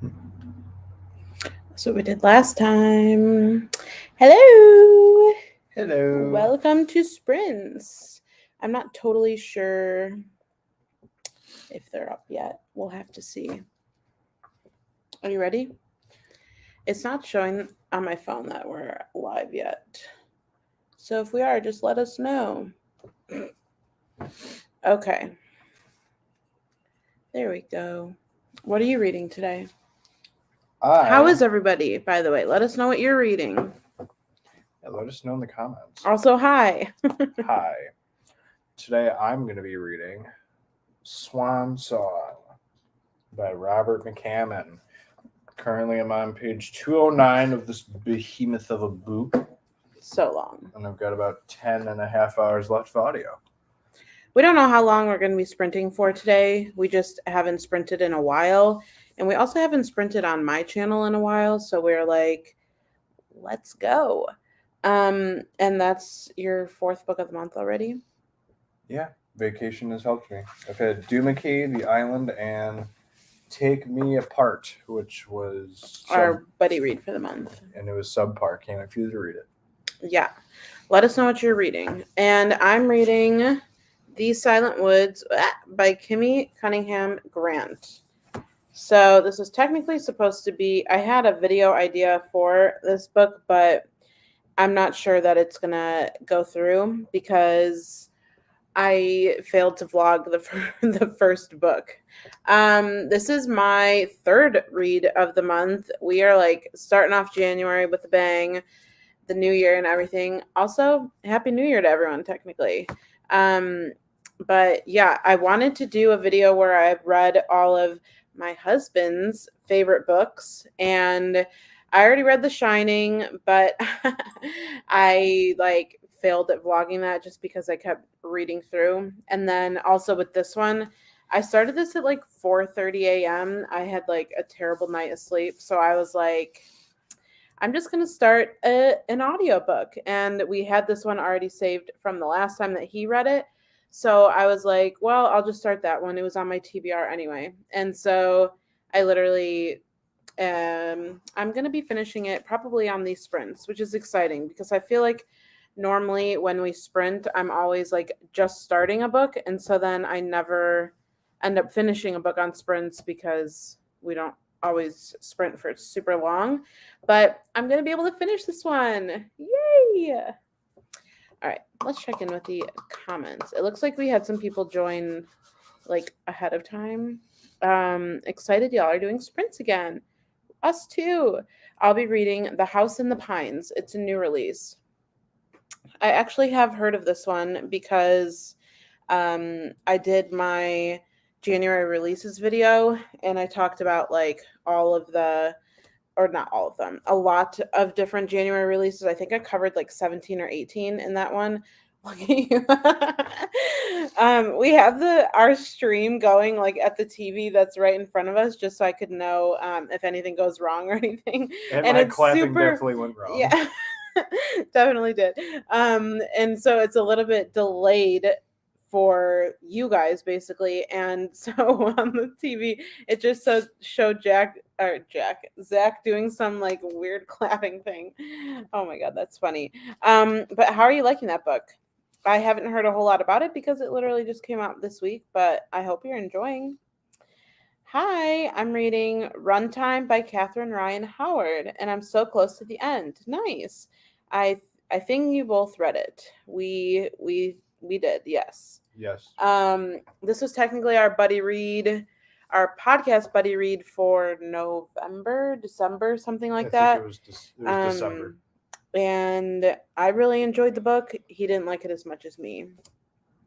That's what we did last time. Hello. Hello. Welcome to Sprints. I'm not totally sure if they're up yet. We'll have to see. Are you ready? It's not showing on my phone that we're live yet. So if we are, just let us know. Okay. There we go. What are you reading today? How is everybody, by the way? Let us know what you're reading. Let us know in the comments. Also, hi. Hi. Today I'm going to be reading Swan Song by Robert McCammon. Currently I'm on page 209 of this behemoth of a book. So long. And I've got about 10 and a half hours left of audio. We don't know how long we're going to be sprinting for today. We just haven't sprinted in a while. And we also haven't sprinted on my channel in a while. So we're like, let's go. And that's your fourth book of the month already? Yeah, vacation has helped me. I've had Doomickey, The Island, and Take Me Apart, which was our buddy read for the month. And it was subpar. Can't refuse to read it. Yeah. Let us know what you're reading. And I'm reading These Silent Woods by Kimmy Cunningham Grant. So this was technically supposed to be, I had a video idea for this book, but I'm not sure that it's going to go through because I failed to vlog the first book. This is my third read of the month. We are like starting off January with a bang, the new year and everything. Also, Happy New Year to everyone, technically. But yeah, I wanted to do a video where I've read all of my husband's favorite books, and I already read The Shining, but I failed at vlogging that just because I kept reading through. And then also with this one, I started this at 4:30 a.m. I had a terrible night of sleep, so I was like, I'm just going to start an audiobook. And we had this one already saved from the last time that he read it. So I was like, well, I'll just start that one. It was on my TBR anyway. And so I literally, I'm going to be finishing it probably on these sprints, which is exciting because I feel like normally when we sprint, I'm always just starting a book. And so then I never end up finishing a book on sprints because we don't always sprint for super long. But I'm going to be able to finish this one. Yay! All right, let's check in with the comments. It looks like we had some people join ahead of time. Excited y'all are doing sprints again. Us too. I'll be reading The House in the Pines. It's a new release. I actually have heard of this one because I did my January releases video and I talked about all of the, or not all of them, a lot of different January releases. I think I covered 17 or 18 in that one. Look at you. We have our stream going at the TV that's right in front of us, just so I could know if anything goes wrong or anything. And my clapping definitely went wrong. Yeah, definitely did. And so it's a little bit delayed for you guys basically, and so on the TV it just showed Zack doing some weird clapping thing. Oh my god, that's funny. But how are you liking that book? I haven't heard a whole lot about it because it literally just came out this week, but I hope you're enjoying. Hi, I'm reading Runtime by Catherine Ryan Howard, and I'm so close to the end. Nice. I think you both read it. We did, yes. Yes. This was technically our buddy read, our podcast buddy read for November, December, something like that. It was December. And I really enjoyed the book. He didn't like it as much as me.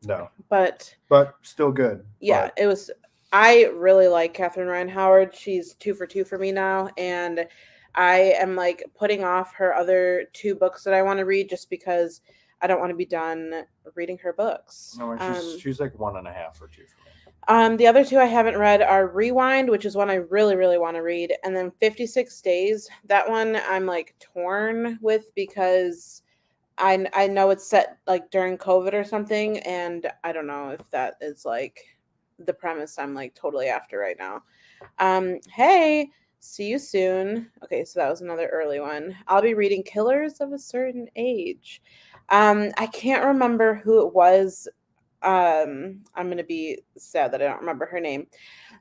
No. But still good. Yeah, it was. I really like Catherine Ryan Howard. She's 2 for 2 for me now, and I am putting off her other 2 books that I want to read just because I don't want to be done reading her books. No, she's 1.5 or 2 for me. The other 2 I haven't read are Rewind, which is one I really, really want to read, and then 56 Days. That one I'm torn with because I know it's set during COVID or something, and I don't know if that is the premise I'm totally after right now. Hey, See you soon. Okay, so that was another early one. I'll be reading Killers of a Certain Age. I can't remember who it was. I'm gonna be sad that I don't remember her name.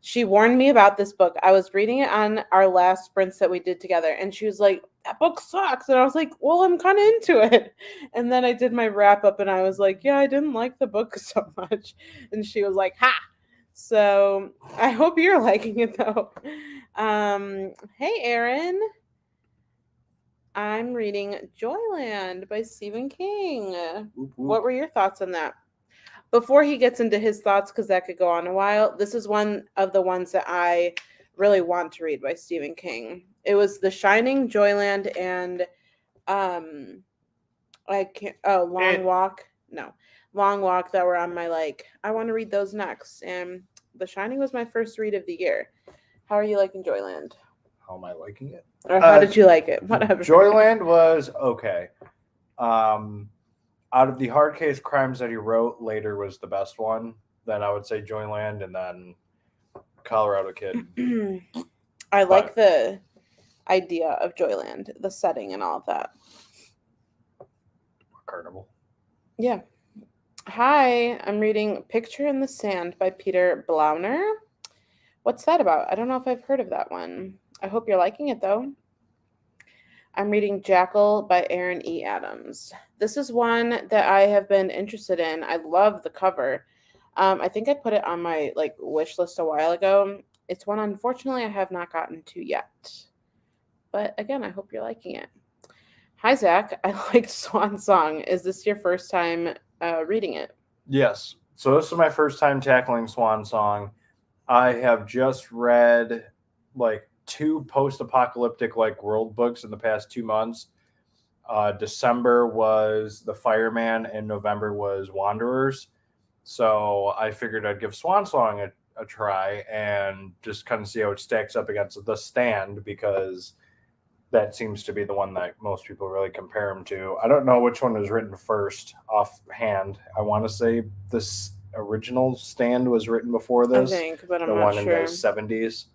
She warned me about this book. I was reading it on our last sprints that we did together, and she was like, "That book sucks," and I was like, "Well, I'm kind of into it." And then I did my wrap up, and I was like, "Yeah, I didn't like the book so much," and she was like, "Ha." So I hope you're liking it though. Hey, Erin. I'm reading Joyland by Stephen King. Whoop, whoop. What were your thoughts on that? Before he gets into his thoughts, because that could go on a while, this is one of the ones that I really want to read by Stephen King. It was The Shining, Joyland, and I can't. Oh, Long Walk. No, Long Walk that were on my I want to read those next. And The Shining was my first read of the year. How are you liking Joyland? How am I liking it? Or how did you like it? Whatever. Joyland was okay. Out of the hard case crimes that he wrote, later was the best one. Then I would say Joyland, and then Colorado Kid. I like the idea of Joyland, the setting and all of that. Carnival. Yeah. Hi, I'm reading Picture in the Sand by Peter Blauner. What's that about? I don't know if I've heard of that one. I hope you're liking it though. I'm reading Jackal by Aaron E. Adams. This is one that I have been interested in. I love the cover. I think I put it on my wish list a while ago. It's one unfortunately I have not gotten to yet. But again, I hope you're liking it. Hi, Zach. I like Swan Song. Is this your first time reading it? Yes. So this is my first time tackling Swan Song. I have just read 2 post-apocalyptic world books in the past 2 months. December was The Fireman and November was Wanderers. So I figured I'd give Swan Song a try and just kind of see how it stacks up against The Stand, because that seems to be the one that most people really compare him to. I don't know which one was written first offhand. I want to say this original Stand was written before this. I think, but I'm the not one sure. In the 70s.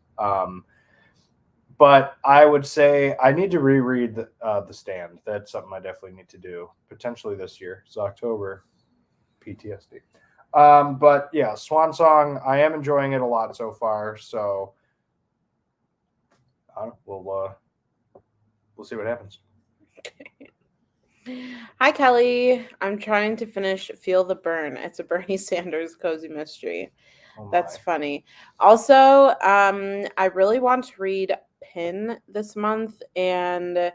But I would say I need to reread the Stand. That's something I definitely need to do, potentially this year. It's October. PTSD. But yeah, Swan Song, I am enjoying it a lot so far. So we'll see what happens. Hi, Kelly. I'm trying to finish Feel the Burn. It's a Bernie Sanders cozy mystery. Oh That's funny. Also, I really want to read Pin this month, and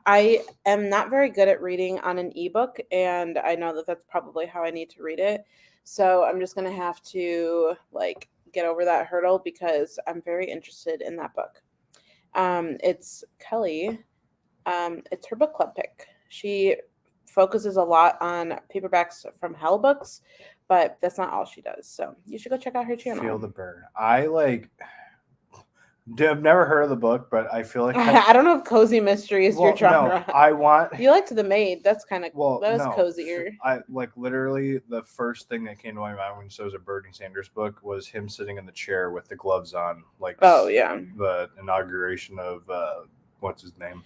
I am not very good at reading on an ebook, and I know that that's probably how I need to read it. So I'm just gonna have to get over that hurdle because I'm very interested in that book. It's Kelly. It's her book club pick. She focuses a lot on paperbacks from Hell books, but that's not all she does. So you should go check out her channel. Feel the Burn. I've never heard of the book, but I feel like I don't know if cozy mystery is your genre. No, you liked The Maid. That's kind of that was cozier. I literally the first thing that came to my mind when you said it was a Bernie Sanders book was him sitting in the chair with the gloves on, oh yeah, the inauguration of what's his name.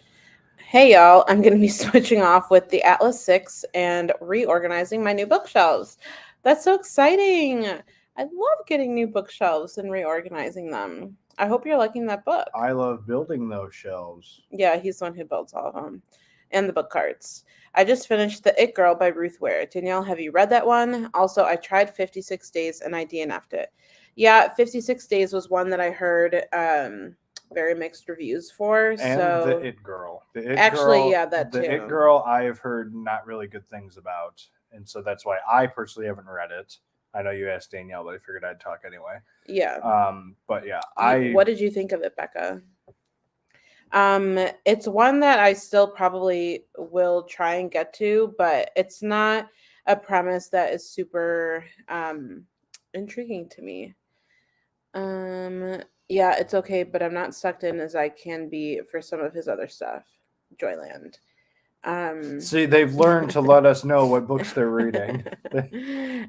Hey y'all, I'm going to be switching off with the Atlas 6 and reorganizing my new bookshelves. That's so exciting. I love getting new bookshelves and reorganizing them. I hope you're liking that book. I love building those shelves. Yeah, he's the one who builds all of them. And the book carts. I just finished The It Girl by Ruth Ware. Danielle, have you read that one? Also, I tried 56 Days and I DNF'd it. Yeah, 56 Days was one that I heard very mixed reviews for. And so The It Girl. That too. The It Girl I have heard not really good things about. And so that's why I personally haven't read it. I know you asked Danielle, but I figured I'd talk anyway. Yeah. But yeah, what did you think of it, Becca? It's one that I still probably will try and get to, but it's not a premise that is super intriguing to me. Yeah, it's okay, but I'm not sucked in as I can be for some of his other stuff. Joyland. See, they've learned to let us know what books they're reading.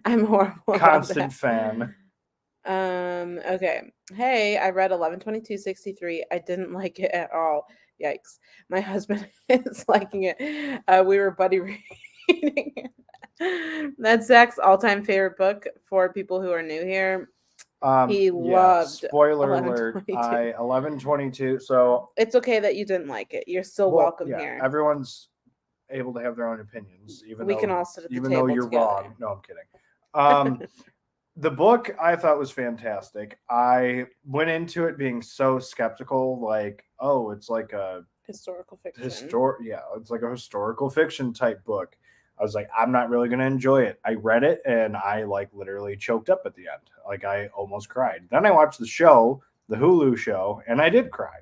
I'm horrible. Constant fan. Okay. Hey, I read 11/22/63. I didn't like it at all. Yikes. My husband is liking it. We were buddy reading it. That's Zach's all-time favorite book for people who are new here. He Yeah, loved spoiler alert. 11/22. 11/22. So, It's okay that you didn't like it. You're still well, welcome yeah, here. everyone's able to have their own opinions, even We though can all sit at the even though table you're together. wrong. No, I'm kidding. The book I thought was fantastic. I went into it being so skeptical, like, oh, it's like a Historical fiction. it's like a historical fiction type book. I was like, I'm not really gonna enjoy it. I read it and I like literally choked up at the end. Like I almost cried. Then I watched the show, the Hulu show, and I did cry.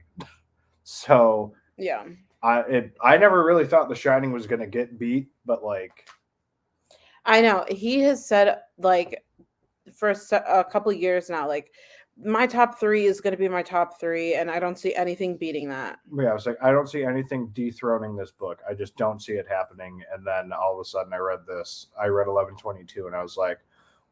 So Yeah. I never really thought The Shining was gonna get beat, but like I know. He has said, like, for a couple of years now, like, my top 3 is going to be my top 3, and I don't see anything beating that. yeah, I was like, I don't see anything dethroning this book. I just don't see it happening. And then all of a sudden, I read this. I read 11/22, and I was like,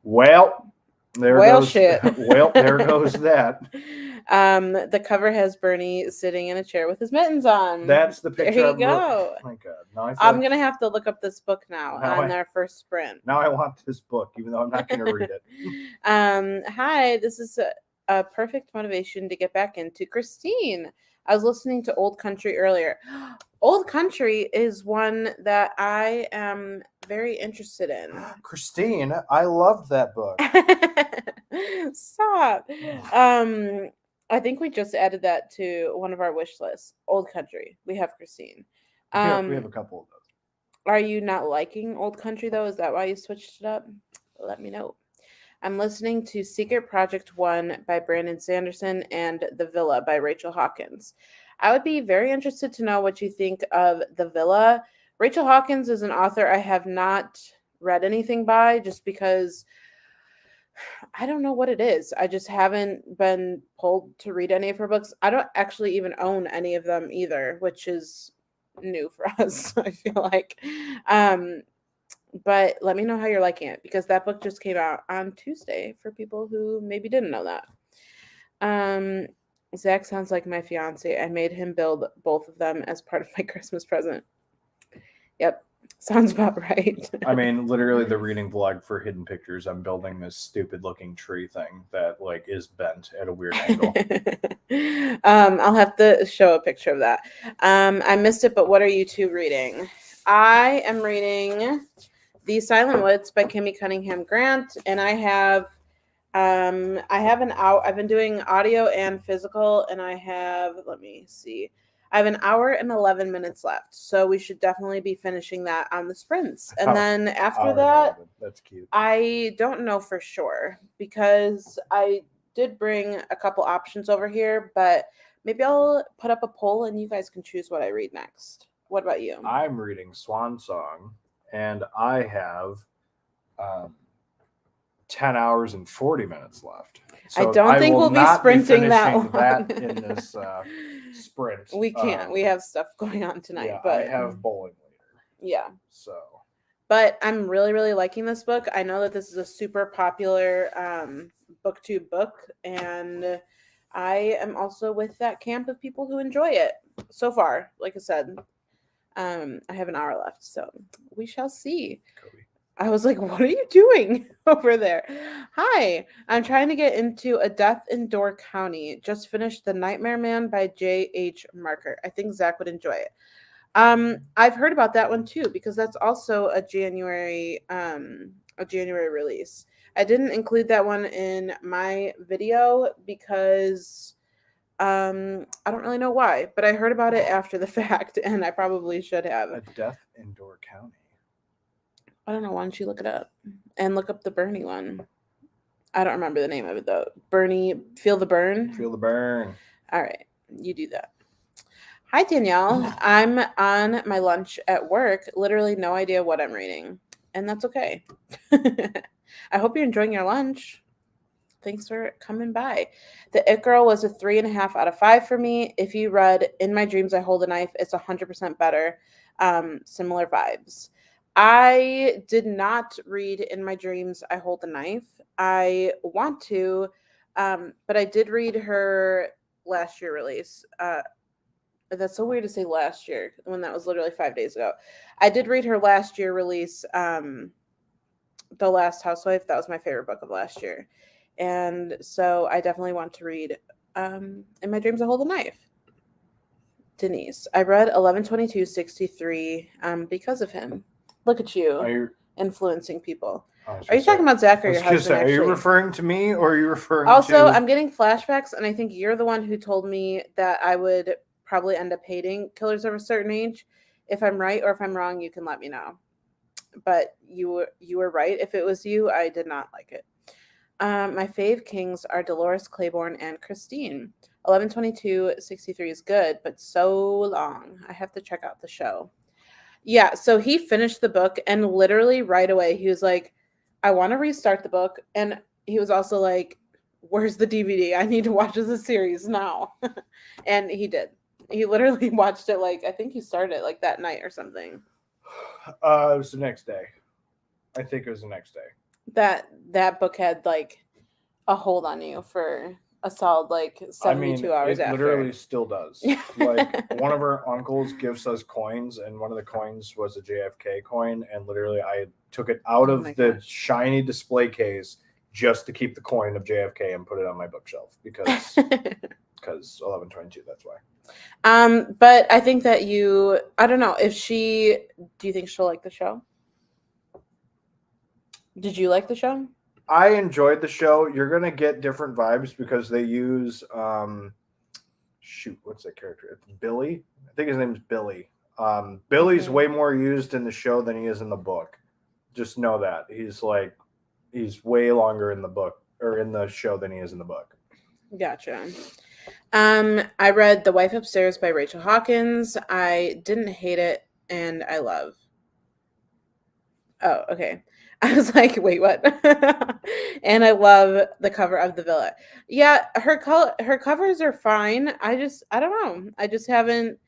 well, there goes Shit. well, there goes that. The cover has Bernie sitting in a chair with his mittens on. That's the picture. There you go. Oh my God! Now I'm gonna have to look up this book now Now on their first sprint. Now I want this book, even though I'm not going to read it. Hi, this is a perfect motivation to get back into Christine. I was listening to Old Country earlier. Old Country is one that I am very interested in. Christine, I loved that book. Stop. I think we just added that to one of our wish lists. Old Country. We have Christine. We have a couple of those. Are you not liking Old Country though? Is that why you switched it up? Let me know. I'm listening to Secret Project 1 by Brandon Sanderson and The Villa by Rachel Hawkins. I would be very interested to know what you think of The Villa. Rachel Hawkins is an author I have not read anything by just because I don't know what it is. I just haven't been pulled to read any of her books. I don't actually even own any of them either, which is new for us, I feel like. But let me know how you're liking it because that book just came out on Tuesday for people who maybe didn't know that. Zach sounds like my fiance. I made him build both of them as part of my Christmas present. Yep. Sounds about right. I mean, literally the reading vlog for Hidden Pictures, I'm building this stupid looking tree thing that like is bent at a weird angle. I'll have to show a picture of that. I missed it, but what are you two reading? I am reading The Silent Woods by Kimmy Cunningham Grant, and I have I've been doing audio and physical, and I have, let me see, I have an hour and 11 minutes left, so we should definitely be finishing that on the sprints. And then after that, that's cute. I don't know for sure because I did bring a couple options over here, but maybe I'll put up a poll and you guys can choose what I read next. What about you? I'm reading Swan Song, and I have 10 hours and 40 minutes left. So I don't think we'll be sprinting that long. That in this sprint. We can't. We have stuff going on tonight. Yeah, but I have bowling later. Yeah. So. But I'm really, really liking this book. I know that this is a super popular booktube book, and I am also with that camp of people who enjoy it so far. Like I said, I have an hour left, so we shall see. Kobe. I was like, what are you doing over there? Hi, I'm trying to get into A Death in Door County. Just finished The Nightmare Man by J.H. Marker. I think Zach would enjoy it. I've heard about that one too, because that's also a January release. I didn't include that one in my video because I don't really know why, but I heard about it after the fact, and I probably should have. A Death in Door County. I don't know. Why don't you look it up and look up the Bernie one? I don't remember the name of it though. Bernie, Feel the Burn? Feel the Burn. All right. You do that. Hi, Danielle. I'm on my lunch at work. Literally no idea what I'm reading. And that's okay. I hope you're enjoying your lunch. Thanks for coming by. The It Girl was a 3.5 out of 5 for me. If you read In My Dreams I Hold a Knife, it's 100% better. Similar vibes. I did not read In My Dreams I Hold a Knife. I want to, But I did read her last year release. That's so weird to say last year when that was literally 5 days ago. I did read her last year release, The Last Housewife. That was my favorite book of last year. And so I definitely want to read In My Dreams I Hold a Knife. Denise. I read 11/22/63 because of him. Look at Are you you? influencing people. I was Are you gonna say- talking about Zack or I was your gonna husband? say, are you Actually, referring to me or are you referring also, to? I'm getting flashbacks, and I think you're the one who told me that I would probably end up hating Killers of a Certain Age. If I'm right or if I'm wrong, you can let me know. But you were right. If it was you, I did not like it. My fave kings are Dolores Claiborne and Christine. 11/22/63 is good, but so long. I have to check out the show. Yeah, so he finished the book and literally right away he was like, I want to restart the book. And he was also like, where's the DVD? I need to watch the series now. And he did. He literally watched it like, I think he started it like that night or something. It was the next day. I think it was the next day. That book had like a hold on you for a solid like 72 hours it after. literally still does. Like one of our uncles gives us coins, and one of the coins was a JFK coin, and literally I took it out Oh of my the gosh. shiny display case just to keep the coin of JFK and put it on my bookshelf because 11/22. That's why. But I think that I don't know if do you think she'll like the show? Did you like the show? I enjoyed the show. You're gonna get different vibes because they use shoot, what's that character? It's Billy. I think his name's Billy. Billy's Mhm. way more used in the show than he is in the book. Just know that. He's way longer in the book or in the show than he is in the book. Gotcha. I read The Wife Upstairs by Rachel Hawkins. I didn't hate it, and I love. Oh, okay. I was like, wait, what? And I love the cover of the villa. Yeah, her covers are fine. I don't know. I just haven't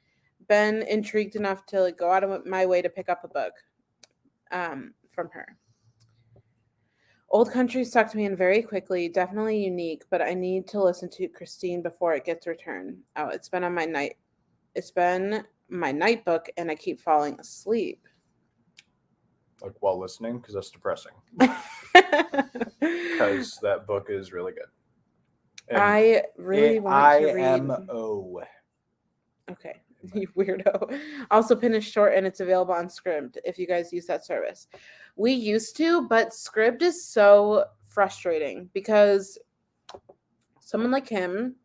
been intrigued enough to like go out of my way to pick up a book from her. Old Country sucked me in very quickly, definitely unique, but I need to listen to Christine before it gets returned. Oh, it's been my night book and I keep falling asleep. Like while listening, because that's depressing. Because that book is really good. And I really want to read. IMO. Okay, you weirdo. Also, Pin is short and it's available on Scribd if you guys use that service. We used to, but Scribd is so frustrating because someone like him,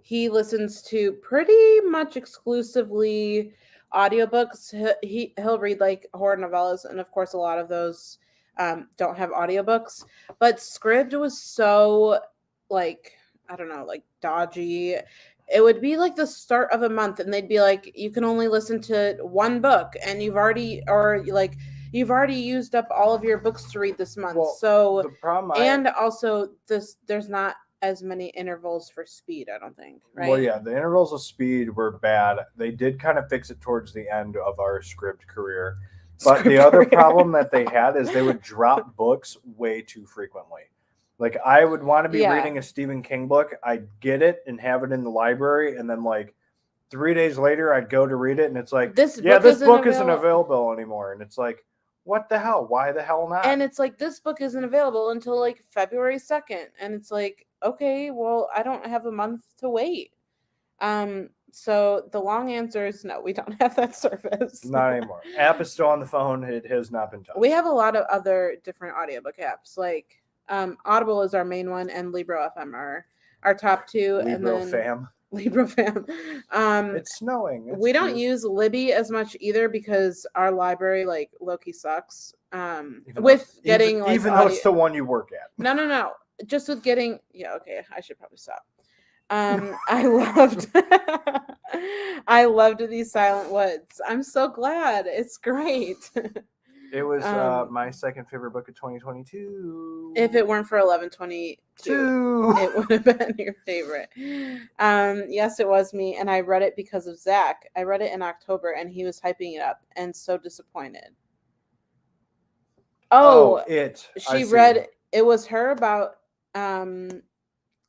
he listens to pretty much exclusively audiobooks. He'll read like horror novellas, and of course, a lot of those don't have audiobooks. But Scribd was so like I don't know, like dodgy. It would be like the start of a month, and they'd be like, "You can only listen to one book, and you've already used up all of your books to read this month." Well, so, the problem and also there's not as many intervals for speed, I don't think, right? Well, yeah, the intervals of speed were bad. They did kind of fix it towards the end of our script career. But the other problem that they had is they would drop books way too frequently. Like I would want to be reading a Stephen King book. I'd get it and have it in the library, and then like 3 days later I'd go to read it and it's like, this book isn't available anymore. And it's like, what the hell? Why the hell not? And it's like, this book isn't available until like February 2nd. And it's like, okay, well, I don't have a month to wait. So the long answer is no, we don't have that service. Not anymore. App is still on the phone. It has not been touched. We have a lot of other different audiobook apps. Like Audible is our main one, and Libro FM are our top two. Libro and then Fam. Libro Fam. It's snowing. We don't use Libby as much either because our library like low-key sucks. Even though it's the one you work at. No. Just with getting okay, I should probably stop. I loved these Silent Woods. I'm so glad. It's great. It was my second favorite book of 2022. If it weren't for 11/22, it would have been your favorite. Yes, it was me, and I read it because of Zack. I read it in October, and he was hyping it up, and so disappointed. It was her about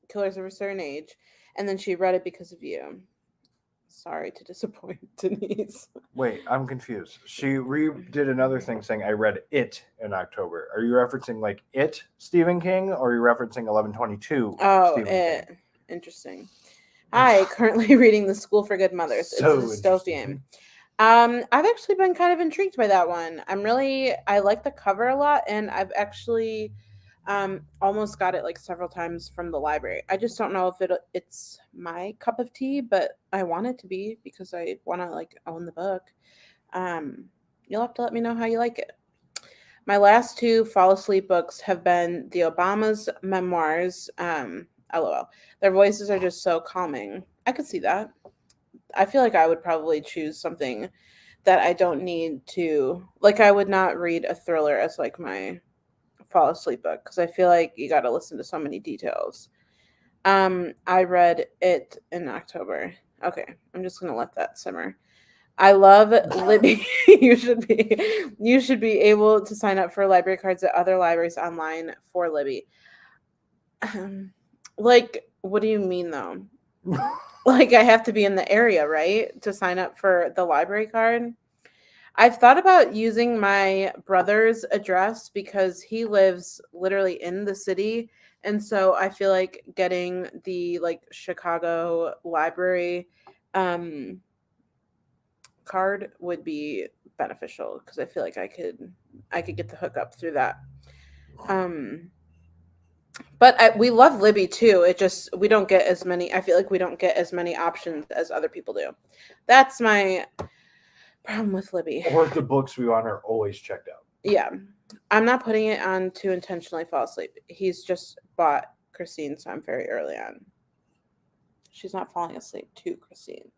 Killers of a Certain Age, and then she read it because of you. Sorry to disappoint Denise. Wait, I'm confused. She did another thing saying I read it in October. Are you referencing like it Stephen King, or are you referencing 11/22 Oh, Stephen King? it. Interesting. Hi, currently reading The School for Good Mothers. It's a So dystopian. interesting. I've actually been kind of intrigued by that one. I like the cover a lot, and I've actually almost got it like several times from the library. I just don't know if it's my cup of tea, but I want it to be because I want to like own the book. Um, you'll have to let me know how you like it. My last two fall asleep books have been the Obama's memoirs. LOL. Their voices are just so calming. I could see that. I feel like I would probably choose something that I don't need to like. I would not read a thriller as like my fall asleep book because I feel like you got to listen to so many details. I read it in October. Okay, I'm just gonna let that simmer. I love Libby. You should be able to sign up for library cards at other libraries online for Libby. Like, what do you mean though? Like, I have to be in the area, right, to sign up for the library card? I've thought about using my brother's address because he lives literally in the city. And so I feel like getting the like Chicago library um card would be beneficial because I feel like I could get the hookup through that. Um but we love Libby too. It just we don't get as many. I feel like we don't get as many options as other people do. That's my problem with Libby. Or the books we want are always checked out. Yeah, I'm not putting it on to intentionally fall asleep. He's just bought Christine, so I'm very early on. She's not falling asleep to Christine.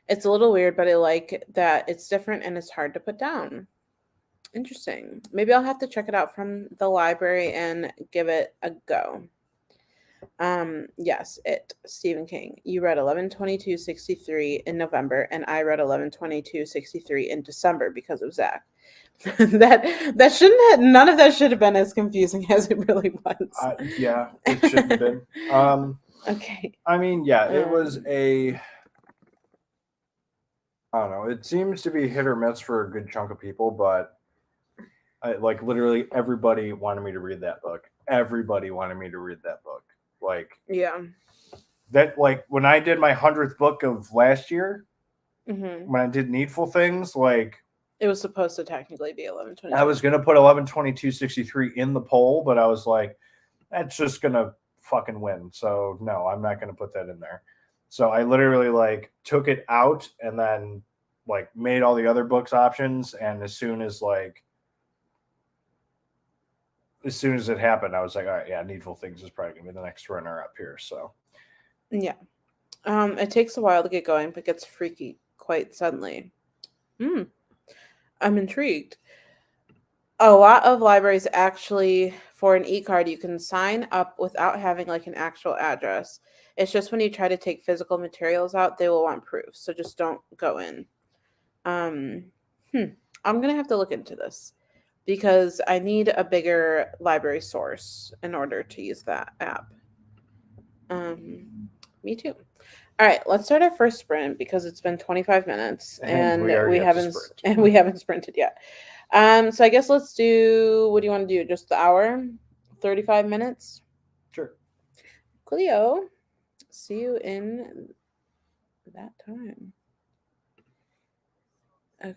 It's a little weird, but I like that it's different and it's hard to put down. Interesting. Maybe I'll have to check it out from the library and give it a go. Yes, it Stephen King. You read 11/22/63 in November, and I read 11/22/63 in December because of Zack. That shouldn't have, none of that should have been as confusing as it really was. Yeah, it shouldn't have been. Okay. I mean, yeah, it was Um, I don't know. It seems to be hit or miss for a good chunk of people, but like literally everybody wanted me to read that book. Everybody wanted me to read that book. Like yeah. that. Like when I did my 100th book of last year, Hmm. when I did Needful Things, like It was supposed to technically be 11/22. I was gonna put 11/22/63 in the poll, but I was like, that's just gonna fucking win. So no, I'm not gonna put that in there. So I literally like took it out and then like made all the other books options. And as soon as it happened, I was like, all right, yeah, Needful Things is probably gonna be the next runner up here. So Yeah. It takes a while to get going, but gets freaky quite suddenly. Hmm. I'm intrigued. A lot of libraries actually, for an e-card, you can sign up without having like an actual address. It's just when you try to take physical materials out, they will want proof. So just don't go in. Um, hmm. I'm gonna have to look into this because I need a bigger library source in order to use that app. Me too. All right, let's start our first sprint because it's been 25 minutes and and we already we have to haven't sprint. and we haven't sprinted yet. So I guess let's do what do you want to do? Just the hour? 35 minutes? Sure. Cleo. See you in that time. Okay.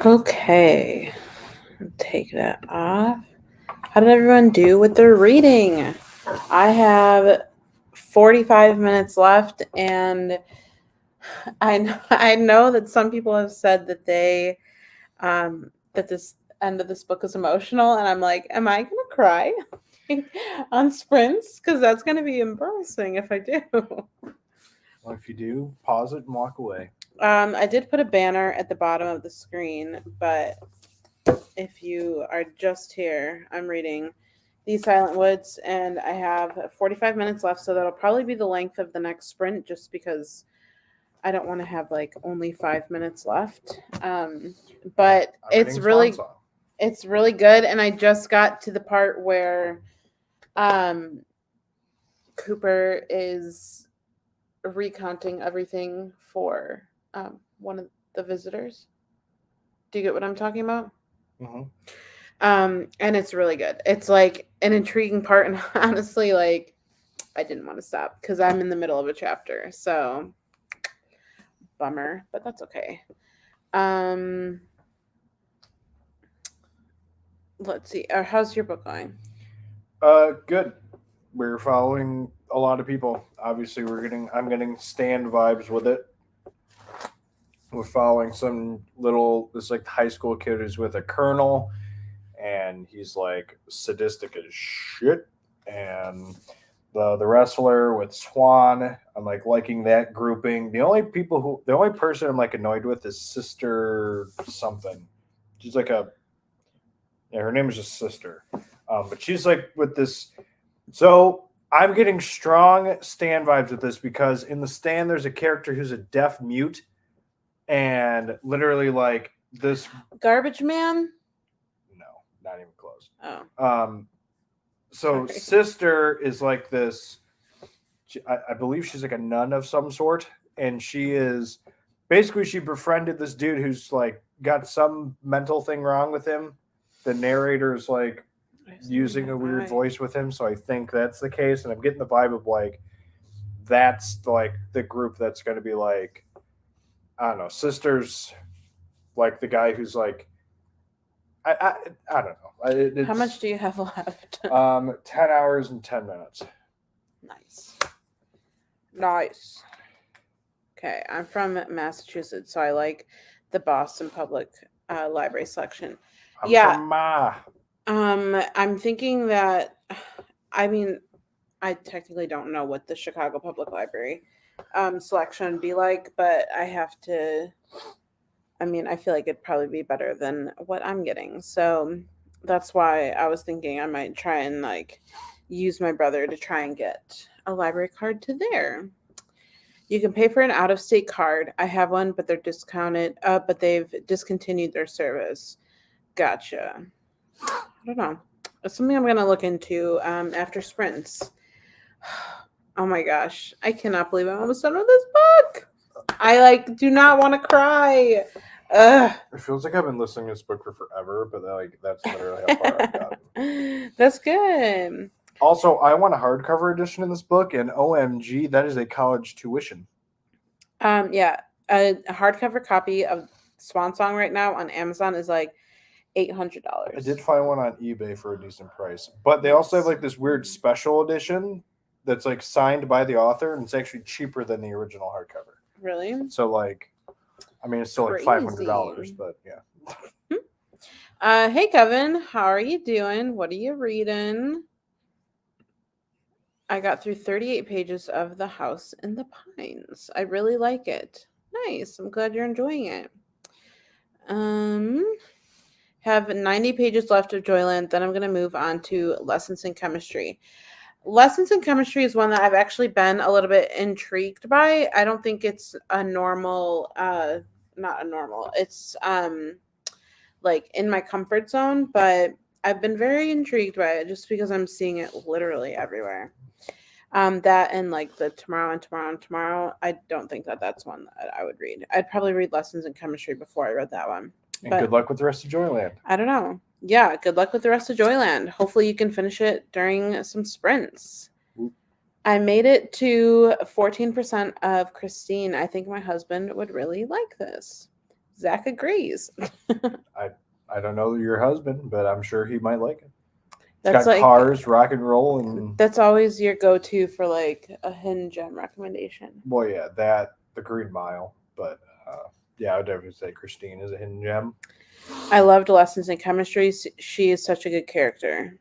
Okay. Take that off. How did everyone do with their reading? I have 45 minutes left, and I know that some people have said that that this end of this book is emotional, and I'm like, am I gonna cry on sprints? Because that's gonna be embarrassing if I do. Well, if you do, pause it and walk away. I did put a banner at the bottom of the screen, but if you are just here, I'm reading These Silent Woods, and I have 45 minutes left, so that'll probably be the length of the next sprint, just because I don't want to have like only 5 minutes left. But I'm reading Swan Song. it's really good, and I just got to the part where Cooper is recounting everything for one of the visitors. Do you get what I'm talking about? Mm-hmm. And it's really good. It's like an intriguing part, and honestly, like I didn't want to stop because I'm in the middle of a chapter, so bummer, but that's okay. Let's see. How's your book going? Good. We're following a lot of people. Obviously, I'm getting stand vibes with it. We're following this like high school kid who's with a colonel, and he's like sadistic as shit. And the wrestler with Swan, I'm like liking that grouping. The only person I'm like annoyed with is Sister something. She's like her name is just Sister, but she's like with this. So I'm getting strong Stan vibes with this because in the Stan there's a character who's a deaf mute, and literally like this Garbage Man? no, not even close. Oh. So Sorry. Sister is like this. I believe she's like a nun of some sort, and she befriended this dude who's like got some mental thing wrong with him. The narrator's like using a weird voice with him, so I think that's the case, and I'm getting the vibe of like that's like the group that's going to be like, I don't know, Sister's like the guy who's like I don't know. How much do you have left? 10 hours and 10 minutes. Nice. Okay, I'm from Massachusetts, so I like the Boston Public Library selection. I'm thinking that, I mean, I technically don't know what the Chicago Public Library selection would be like, but I feel like it'd probably be better than what I'm getting. So that's why I was thinking I might try and like use my brother to try and get a library card to there. You can pay for an out-of-state card. I have one, but they're discounted. But they've discontinued their service. Gotcha. I don't know. It's something I'm gonna look into after sprints. Oh my gosh, I cannot believe I'm almost done with this book. I like do not want to cry. Ugh. It feels like I've been listening to this book for forever, but like that's literally how far I've gotten. That's good. Also, I want a hardcover edition in this book, and OMG, that is a college tuition. Yeah, a hardcover copy of Swan Song right now on Amazon is like $800. I did find one on eBay for a decent price, but they also have like this weird special edition that's like signed by the author, and it's actually cheaper than the original hardcover. Really? So like, I mean, it's still like $500, but yeah. Hey Kevin, how are you doing? What are you reading? I got through 38 pages of The House in the Pines. I really like it. Nice. I'm glad you're enjoying it. Have 90 pages left of Joyland. Then I'm going to move on to Lessons in Chemistry. Lessons in Chemistry is one that I've actually been a little bit intrigued by. I don't think it's a normal, not a normal. It's like in my comfort zone, but I've been very intrigued by it just because I'm seeing it literally everywhere. That and like the Tomorrow and Tomorrow and Tomorrow, I don't think that that's one that I would read. I'd probably read Lessons in Chemistry before I read that one. And good luck with the rest of Joyland. I don't know. Yeah, good luck with the rest of Joyland. Hopefully you can finish it during some sprints. Oop. I made it to 14% of Christine. I think my husband would really like this. Zach agrees. I don't know your husband, but I'm sure he might like it. It's That's got like cars, rock and roll, and that's always your go-to for like a hidden gem recommendation. well, yeah, that the Green Mile. But yeah, I would definitely say Christine is a hidden gem. I loved Lessons in Chemistry. She is such a good character.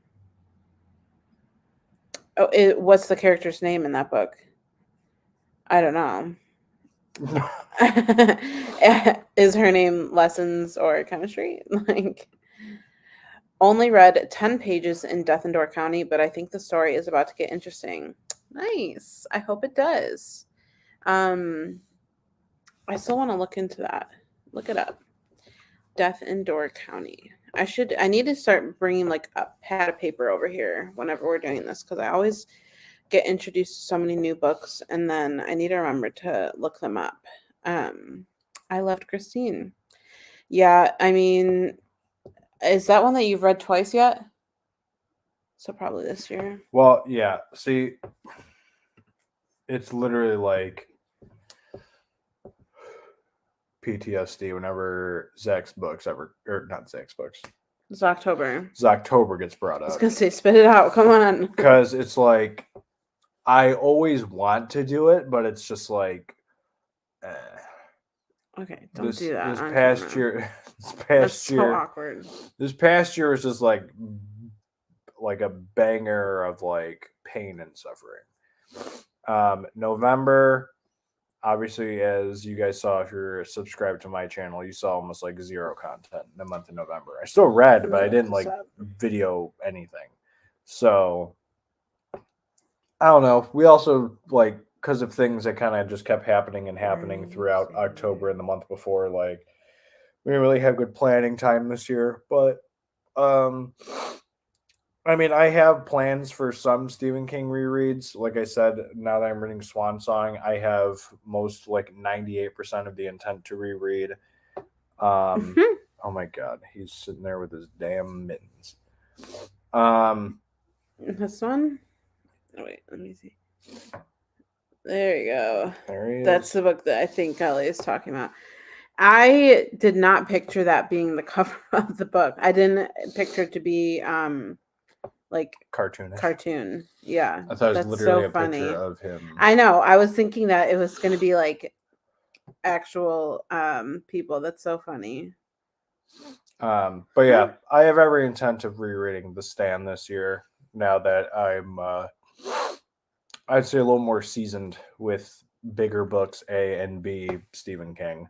Oh, what's the character's name in that book? I don't know. Is her name Lessons or Chemistry? Like, only read 10 pages in Death in Door County, but I think the story is about to get interesting. Nice. I hope it does. Um, I still want to look into that. Look it up. Death in Door County. I need to start bringing like a pad of paper over here whenever we're doing this, because I always get introduced to so many new books and then I need to remember to look them up. I loved Christine. Yeah, I mean, is that one that you've read twice yet? So probably this year. Well, yeah. See, it's literally like PTSD whenever Zack's books ever, or not Zack's books, It's October. October gets brought I was up. gonna say, spit it out. Come on. Because it's like, I always want to do it, but it's just like, Okay, don't do that. This on past camera. year, That's so awkward. this past year was just like a banger of like pain and suffering. November, obviously, as you guys saw, if you're subscribed to my channel, you saw almost like zero content in the month of November. I still read, but I didn't like video anything. So I don't know. We also like, because of things that kind of just kept happening and happening throughout October and the month before, like we didn't really have good planning time this year. But I mean, I have plans for some Stephen King rereads. Like I said, now that I'm reading Swan Song, I have most like 98% of the intent to reread. Oh my god, he's sitting there with his damn mittens. This one? Oh, wait, let me see. There you go. There he is. That's the book that I think Ellie is talking about. I did not picture that being the cover of the book. I didn't picture it to be like cartoonish. Cartoon. Yeah. I thought it was that's literally so a funny. picture of him. I know. I was thinking that it was going to be like actual people. That's so funny. But yeah, I have every intent of rereading The Stand this year. Now that I'm, I'd say a little more seasoned with bigger books, A and B, Stephen King.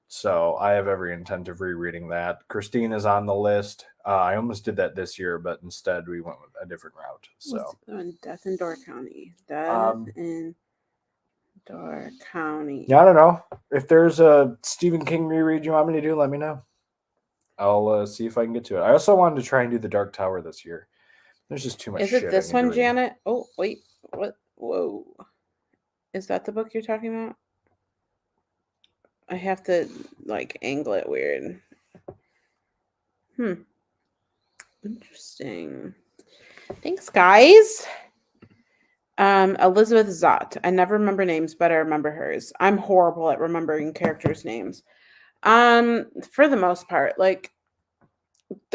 So I have every intent of rereading that. Christine is on the list. I almost did that this year, but instead we went with a different route. So Death in Door County. Death in Door County. Yeah, I don't know. If there's a Stephen King reread you want me to do, let me know. I'll see if I can get to it. I also wanted to try and do The Dark Tower this year. There's just too much shit. Is it this one, Janet? Oh, wait. What? Whoa. Is that the book you're talking about? I have to, like, angle it weird. Interesting. Thanks, guys. Elizabeth Zott. I never remember names, but I remember hers. I'm horrible at remembering characters' names. For the most part, like,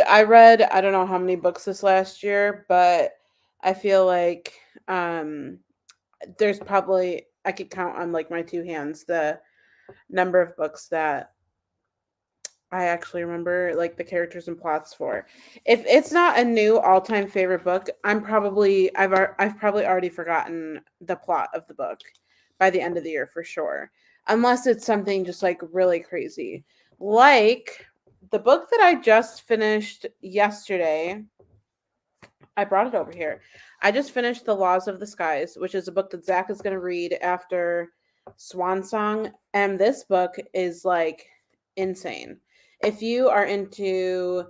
I read, I don't know how many books this last year, but I feel like there's probably, I could count on like my two hands the number of books that I actually remember like the characters and plots for. If it's not a new all-time favorite book, I've probably already forgotten the plot of the book by the end of the year for sure. Unless it's something just like really crazy. Like the book that I just finished yesterday, I brought it over here. I just finished The Laws of the Skies, which is a book that Zack is going to read after Swan Song. And this book is like insane. If you are into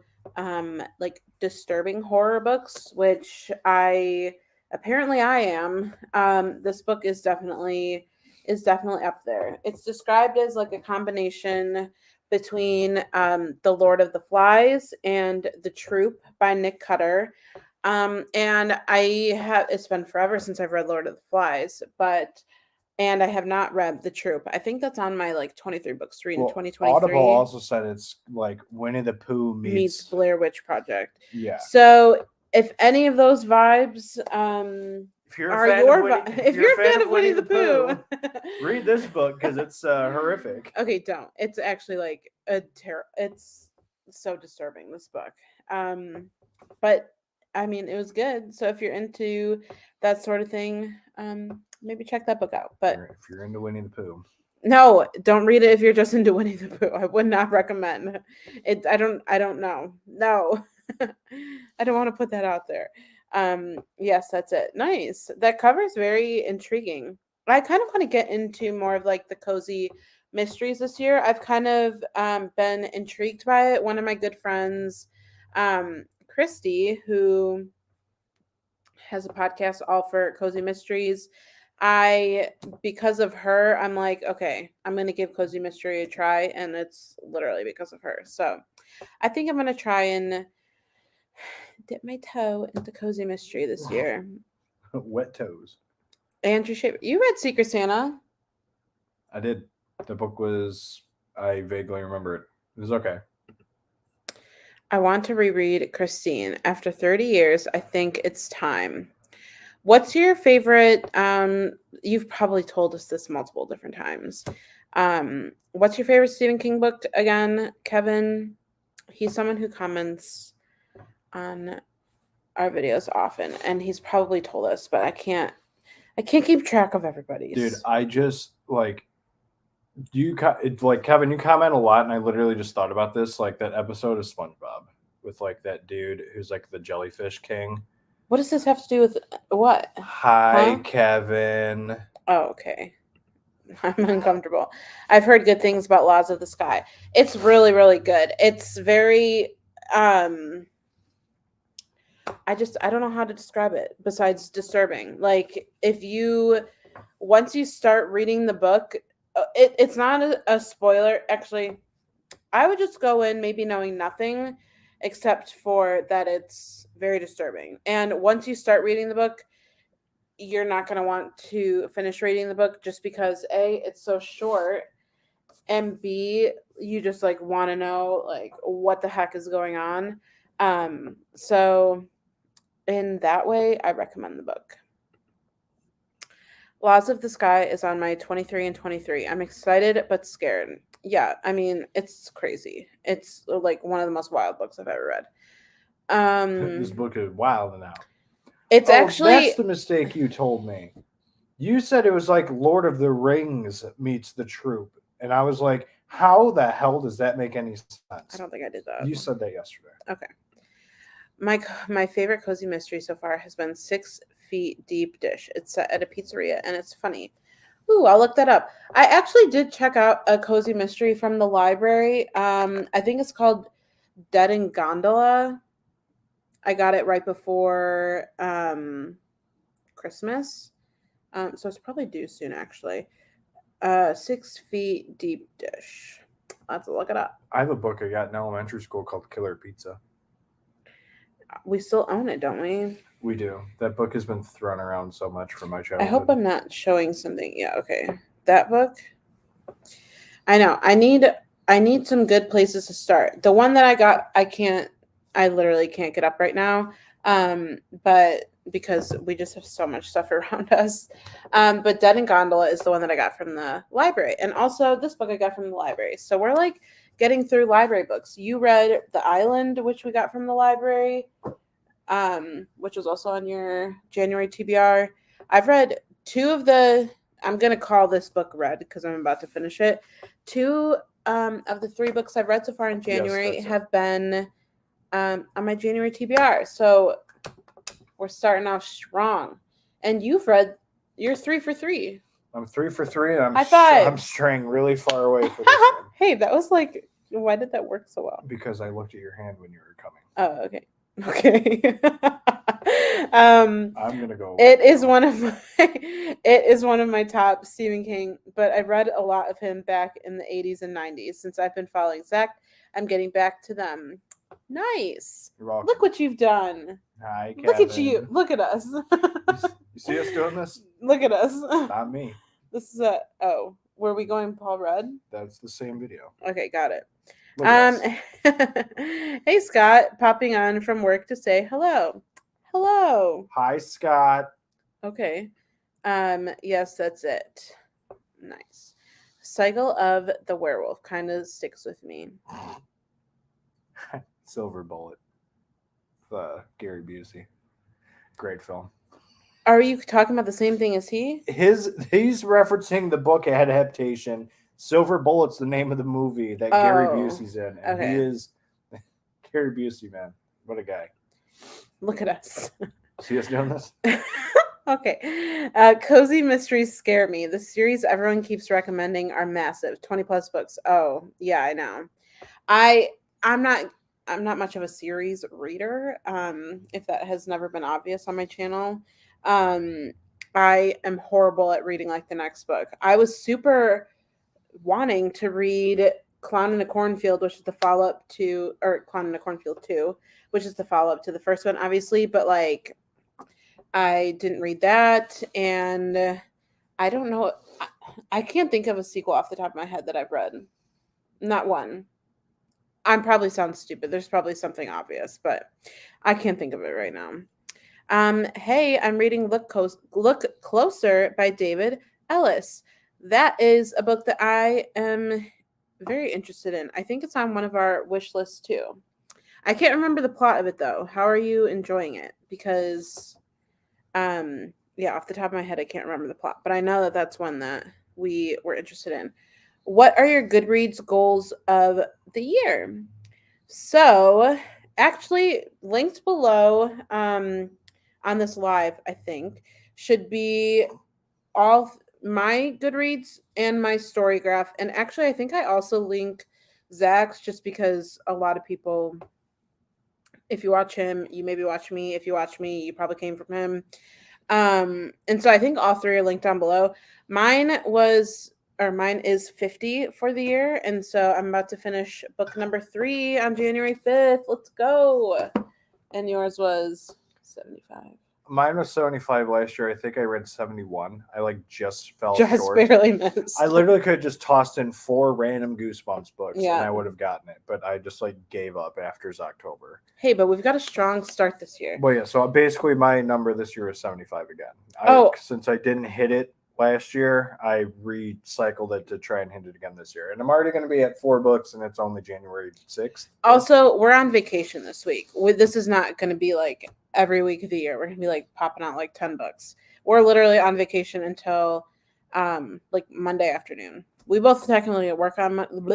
like disturbing horror books, which I am, this book is definitely up there. It's described as like a combination between The Lord of the Flies and The Troop by Nick Cutter. And it's been forever since I've read Lord of the Flies, but And I have not read The Troop. I think that's on my 23 books to read in Well, 2023. Audible also said it's like Winnie the Pooh meets Blair Witch Project. Yeah. So if any of those vibes if you're are if you're a fan of Winnie the Pooh, read this book because it's horrific. Okay, don't. It's actually like it's so disturbing, this book. But I mean, it was good. So if you're into that sort of thing, maybe check that book out. But if you're into Winnie the Pooh, no, don't read it if you're just into Winnie the Pooh. I would not recommend it. I don't know. No. I don't want to put that out there. Yes, that's it. Nice. That cover is very intriguing. I kind of want to get into more of like the cozy mysteries this year. I've kind of been intrigued by it. One of my good friends, Christy, who has a podcast all for cozy mysteries. Because of her, I'm like, okay, I'm going to give Cozy Mystery a try. And it's literally because of her. So I think I'm going to try and dip my toe into Cozy Mystery this year. Wet toes. Andrew Shaver, you read Secret Santa? I did. The book was, I vaguely remember it. It was okay. I want to reread Christine. After 30 years, I think it's time. What's your favorite? You've probably told us this multiple different times. What's your favorite Stephen King book again, Kevin? He's someone who comments on our videos often, and he's probably told us, but I can't keep track of everybody's. Dude, I just like Kevin, you comment a lot, and I literally just thought about this, like that episode of SpongeBob with like that dude who's like the jellyfish king. What does this have to do with what? Hi, Kevin. Oh, okay. I'm uncomfortable. I've heard good things about Laws of the Sky. It's really, really good. It's very I don't know how to describe it besides disturbing. Like once you start reading the book, it's not a spoiler. Actually, I would just go in maybe knowing nothing except for that it's very disturbing. And once you start reading the book, you're not going to want to finish reading the book just because A, it's so short, and B, you just like want to know like what the heck is going on. So in that way, I recommend the book. Laws of the Sky is on my 23 and 23. I'm excited but scared. Yeah, I mean, it's crazy. It's like one of the most wild books I've ever read. This book is wild now. It's actually... That's the mistake you told me. You said it was like Lord of the Rings meets The Troop. And I was like, how the hell does that make any sense? I don't think I did that. You said that yesterday. Okay. My favorite cozy mystery so far has been 6 Feet Deep Dish. It's set at a pizzeria, and it's funny. Ooh, I'll look that up. I actually did check out a cozy mystery from the library. I think it's called Dead in Gondola. I got it right before Christmas. So it's probably due soon, actually. 6 Feet Deep Dish. I'll have to look it up. I have a book I got in elementary school called Killer Pizza. We still own it, don't we? We do. That book has been thrown around so much from my childhood. I hope I'm not showing something. Yeah, okay. That book. I know. I need some good places to start. The one that I got, I literally can't get up right now. But because we just have so much stuff around us. But Dead in Gondola is the one that I got from the library. And also this book I got from the library. So we're like getting through library books. You read The Island, which we got from the library, which was also on your January TBR. I've read 2 of I'm going to call this book read because I'm about to finish it. 2 of the 3 books I've read so far in January have been on my January TBR. So we're starting off strong. And you're 3 for 3. I'm 3 for 3, and I'm straying really far away from this one. Hey, that was like, why did that work so well? Because I looked at your hand when you were coming. Oh, okay. Okay. I'm gonna go. It is one of my top Stephen King, but I read a lot of him back in the 80s and 90s. Since I've been following Zack, I'm getting back to them. Nice. You're welcome. Look what you've done. Hi, Kevin. Look at you. Look at us. You see us doing this? Look at us. Not me. This is were we going Paul Rudd? That's the same video. Okay, got it. Look at Hey Scott, popping on from work to say hello. Hello. Hi, Scott. Okay. Yes, that's it. Nice. Cycle of the Werewolf kind of sticks with me. Silver Bullet. Gary Busey. Great film. Are you talking about the same thing as he? He's referencing the book adaptation. Silver Bullet's the name of the movie that Gary Busey's in, and okay. he is Gary Busey, man. What a guy. Look at us. See us doing this? Okay. Cozy Mysteries Scare Me. The series everyone keeps recommending are massive. 20 plus books. Oh, yeah, I know. I'm not much of a series reader. If that has never been obvious on my channel. I am horrible at reading like the next book. I was super wanting to read Clown in a Cornfield, which is the follow-up to, or Clown in a Cornfield 2, which is the follow-up to the first one, obviously, but like I didn't read that, and I don't know. I can't think of a sequel off the top of my head that I've read. Not one. I probably sound stupid. There's probably something obvious, but I can't think of it right now. Hey, I'm reading Look Closer by David Ellis. That is a book that I am very interested in. I think it's on one of our wish lists too. I can't remember the plot of it though. How are you enjoying it? Because yeah, off the top of my head I can't remember the plot, but I know that that's one that we were interested in. What are your Goodreads goals of the year? So, actually linked below on this live, I think, should be all my Goodreads and my story graph. And actually, I think I also link Zack's just because a lot of people, if you watch him, you maybe watch me. If you watch me, you probably came from him. And so I think all three are linked down below. Mine is 50 for the year. And so I'm about to finish book number 3 on January 5th. Let's go. And yours was 75. Mine was 75 last year. I think I read 71. I just fell Just short. barely missed. I literally could have just tossed in 4 random Goosebumps books Yeah. and I would have gotten it. But I just gave up after October. Hey, but we've got a strong start this year. Well, yeah. So basically, my number this year is 75 again. Since I didn't hit it last year, I recycled it to try and hit it again this year. And I'm already going to be at 4 books, and it's only January 6th. Also, we're on vacation this week. This is not going to be every week of the year. We're going to be popping out 10 books. We're literally on vacation until Monday afternoon. We both technically work on Monday,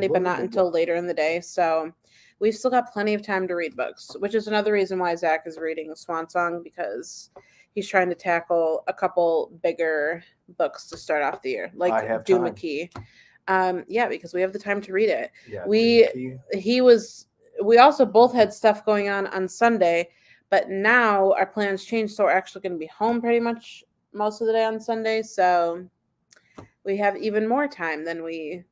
but not until later in the day. So we've still got plenty of time to read books, which is another reason why Zack is reading Swan Song, because he's trying to tackle a couple bigger books to start off the year, like Doomakey. Yeah, because we have the time to read it. Yeah, We also both had stuff going on Sunday, but now our plans changed, so we're actually going to be home pretty much most of the day on Sunday. So we have even more time than we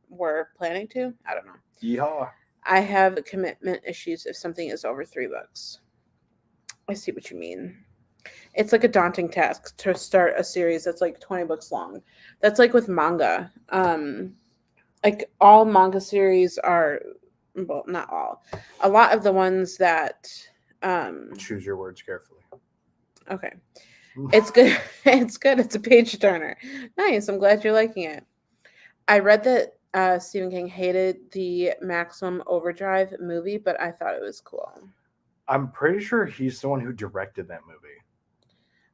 were planning to. I don't know. Yeehaw. I have commitment issues if something is over 3 books. I see what you mean. It's a daunting task to start a series that's 20 books long. That's with manga. All manga series are, well, not all. A lot of the ones that choose your words carefully. Okay. It's good. It's good. It's a page turner. Nice. I'm glad you're liking it. I read that Stephen King hated the Maximum Overdrive movie, but I thought it was cool. I'm pretty sure he's the one who directed that movie.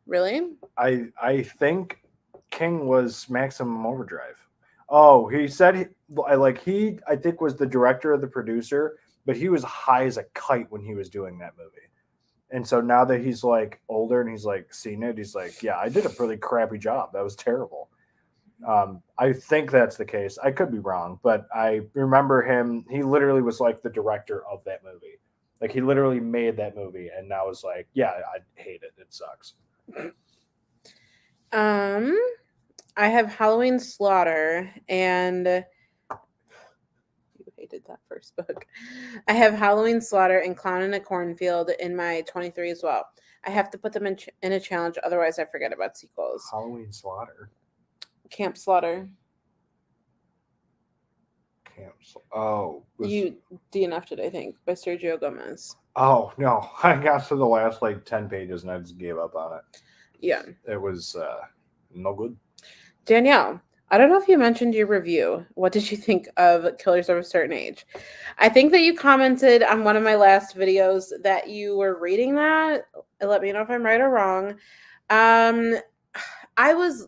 Really? I think King was Maximum Overdrive. Oh, he said I think was the director or the producer, but he was high as a kite when he was doing that movie. And so now that he's older and he's seen it, he's yeah, I did a really crappy job. That was terrible. I think that's the case. I could be wrong, but I remember him. He literally was the director of that movie. He literally made that movie, and now is yeah, I hate it. It sucks. I have Halloween Slaughter, and you hated that first book. I have Halloween Slaughter and Clown in a Cornfield in my 23 as well. I have to put them in a challenge, otherwise I forget about sequels. Halloween Slaughter. Camp Slaughter. You DNF'd it, I think, by Sergio Gomez. Oh no, I got to the last like 10 pages and I just gave up on it. Yeah. It was no good. Danielle, I don't know if you mentioned your review. What did you think of Killers of a Certain Age? I think that you commented on one of my last videos that you were reading that. Let me know if I'm right or wrong. I was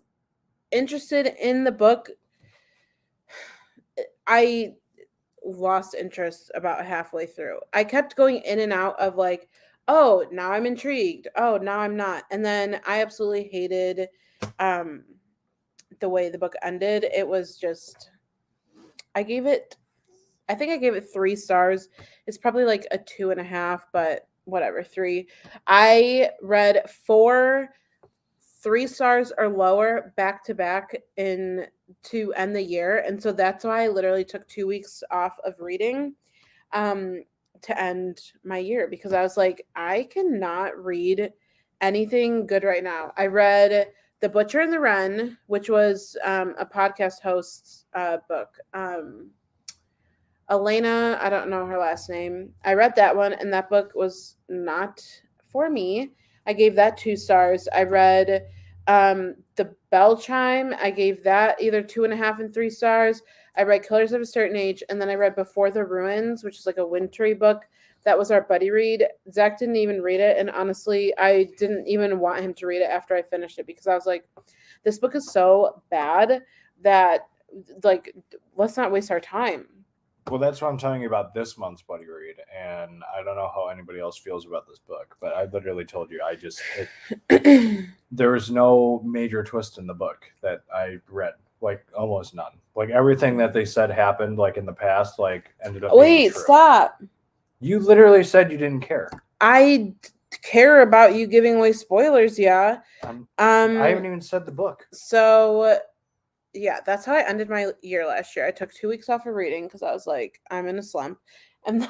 interested in the book. I lost interest about halfway through. I kept going in and out of like, oh, now I'm intrigued. Oh, now I'm not. And then I absolutely hated the way the book ended. It was just, I think I gave it 3 stars. It's probably like a 2.5, but whatever, 3. I read 4 3 stars or lower back to back to end the year, and so that's why I literally took 2 weeks off of reading to end my year, because I was like, I cannot read anything good right now. I read The Butcher and the Wren, which was a podcast host's book. Elena, I don't know her last name. I read that one, and that book was not for me. I gave that 2 stars. I read The Bell Chime. I gave that either 2.5 and 3 stars. I read Killers of a Certain Age, and then I read Before the Ruins, which is like a wintry book. That was our buddy read. Zack didn't even read it, and honestly, I didn't even want him to read it after I finished it, because I was like, this book is so bad that, like, let's not waste our time. Well, that's what I'm telling you about this month's buddy read, and I don't know how anybody else feels about this book, but I literally told you there was no major twist in the book that I read, like almost none. Like everything that they said happened, like in the past, like ended up. Wait, stop! You literally said you didn't care. I care about you giving away spoilers. Yeah. I haven't even said the book. So. Yeah, that's how I ended my year last year. I took 2 weeks off of reading because I was like, I'm in a slump. And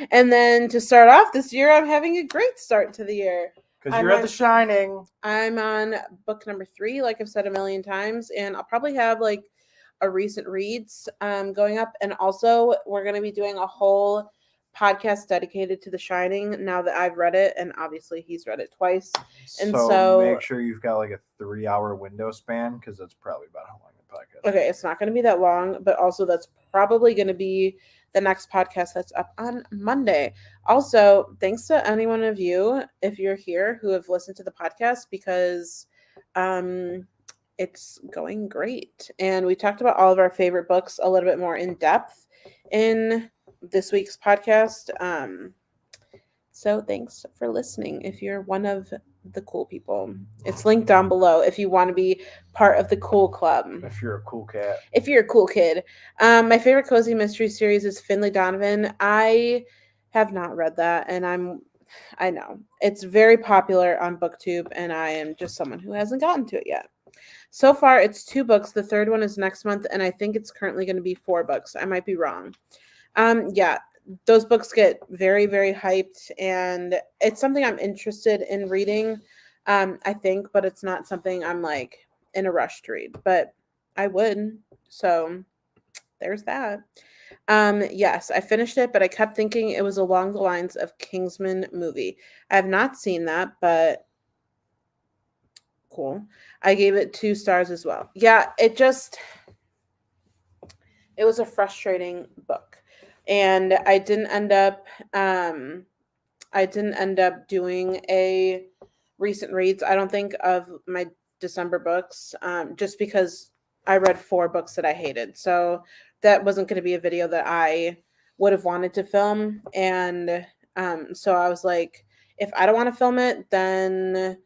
then to start off this year, I'm having a great start to the year. Because you're at The Shining. I'm on book number 3, like I've said a million times. And I'll probably have like a recent reads going up. And also, we're going to be doing a whole podcast dedicated to The Shining now that I've read it, and obviously he's read it twice. And so make sure you've got like a 3-hour window span, because that's probably about how long the podcast is. Okay, it's not going to be that long, but also that's probably going to be the next podcast that's up on Monday. Also, thanks to any one of you, if you're here, who have listened to the podcast, because it's going great. And we talked about all of our favorite books a little bit more in depth in this week's podcast. So thanks for listening. If you're one of the cool people, it's linked down below if you want to be part of the cool club. If you're a cool cat. If you're a cool kid. My favorite cozy mystery series is Finley Donovan. I have not read that, and I know it's very popular on BookTube, and I am just someone who hasn't gotten to it yet. So far, it's 2 books. The third one is next month, and I think it's currently going to be 4 books. I might be wrong. Yeah, those books get very, very hyped, and it's something I'm interested in reading, I think, but it's not something I'm like in a rush to read, but I would. So there's that. Yes, I finished it, but I kept thinking it was along the lines of Kingsman movie. I have not seen that, but cool. I gave it 2 stars as well. Yeah, it was a frustrating book. And I didn't end up doing a recent reads, I don't think, of my December books, just because I read 4 books that I hated. So that wasn't going to be a video that I would have wanted to film. And so I was like, if I don't want to film it, then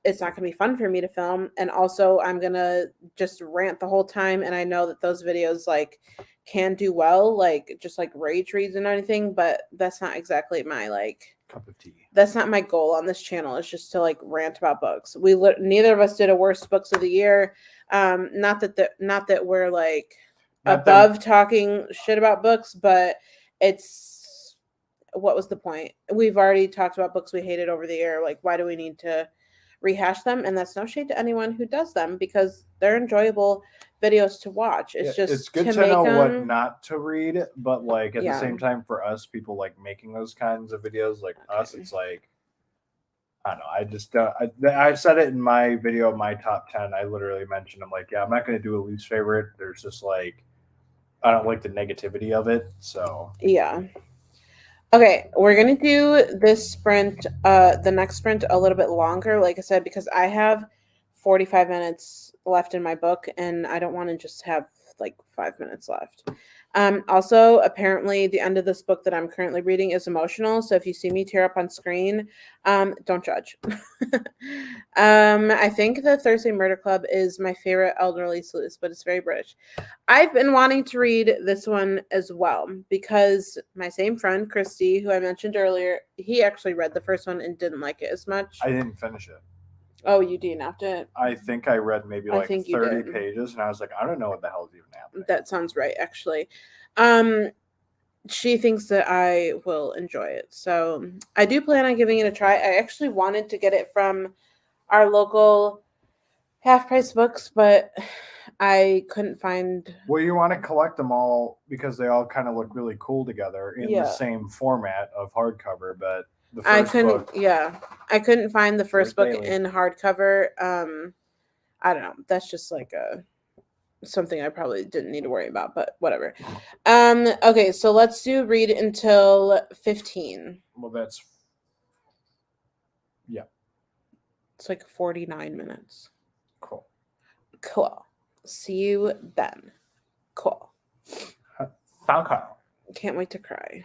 it's not going to be fun for me to film. And also, I'm going to just rant the whole time. And I know that those videos like can do well, like just like rage reads and anything, but that's not exactly my like cup of tea. That's not my goal on this channel. It's just to like rant about books. Neither of us did a worst books of the year. Not that we're like above talking shit about books, but what was the point? We've already talked about books we hated over the air. Like, why do we need to rehash them? And that's no shade to anyone who does them because they're enjoyable videos to watch. It's It's just good to to make know what them, not to read, but like at the yeah, same time, for us, people like making those kinds of videos, like us, okay. it's like I don't know. I just don't. I said it in my video, my top 10. I literally mentioned, I'm like, yeah, I'm not going to do a least favorite. There's just like, I don't like the negativity of it. So, Yeah. Okay, we're gonna do this sprint, the next sprint a little bit longer, like I said, because I have 45 minutes left in my book and I don't want to just have like 5 minutes left. Also, apparently, the end of this book that I'm currently reading is emotional. So if you see me tear up on screen, don't judge. I think the Thursday Murder Club is my favorite elderly sleuth, but it's very British. I've been wanting to read this one as well because my same friend, Christy, who I mentioned earlier, he actually read the first one and didn't like it as much. I didn't finish it. Oh, you didn't have to? I think I read maybe I like think you 30 did. pages, and I was like, I don't know what the hell's even happening. That sounds right, actually. Um, she thinks that I will enjoy it. So I do plan on giving it a try. I actually wanted to get it from our local half price books, but I couldn't find. Well, you want to collect them all because they all kind of look really cool together in the Yeah. same format of hardcover. But the I first couldn't, book, yeah, I couldn't find the there's first book Bailey. in hardcover. I don't know. That's just like a something I probably didn't need to worry about, but whatever. Okay, so let's do read until 15. Well, that's yeah, It's like 49 minutes. cool. Cool. See you then. Cool. Falco. Can't wait to cry.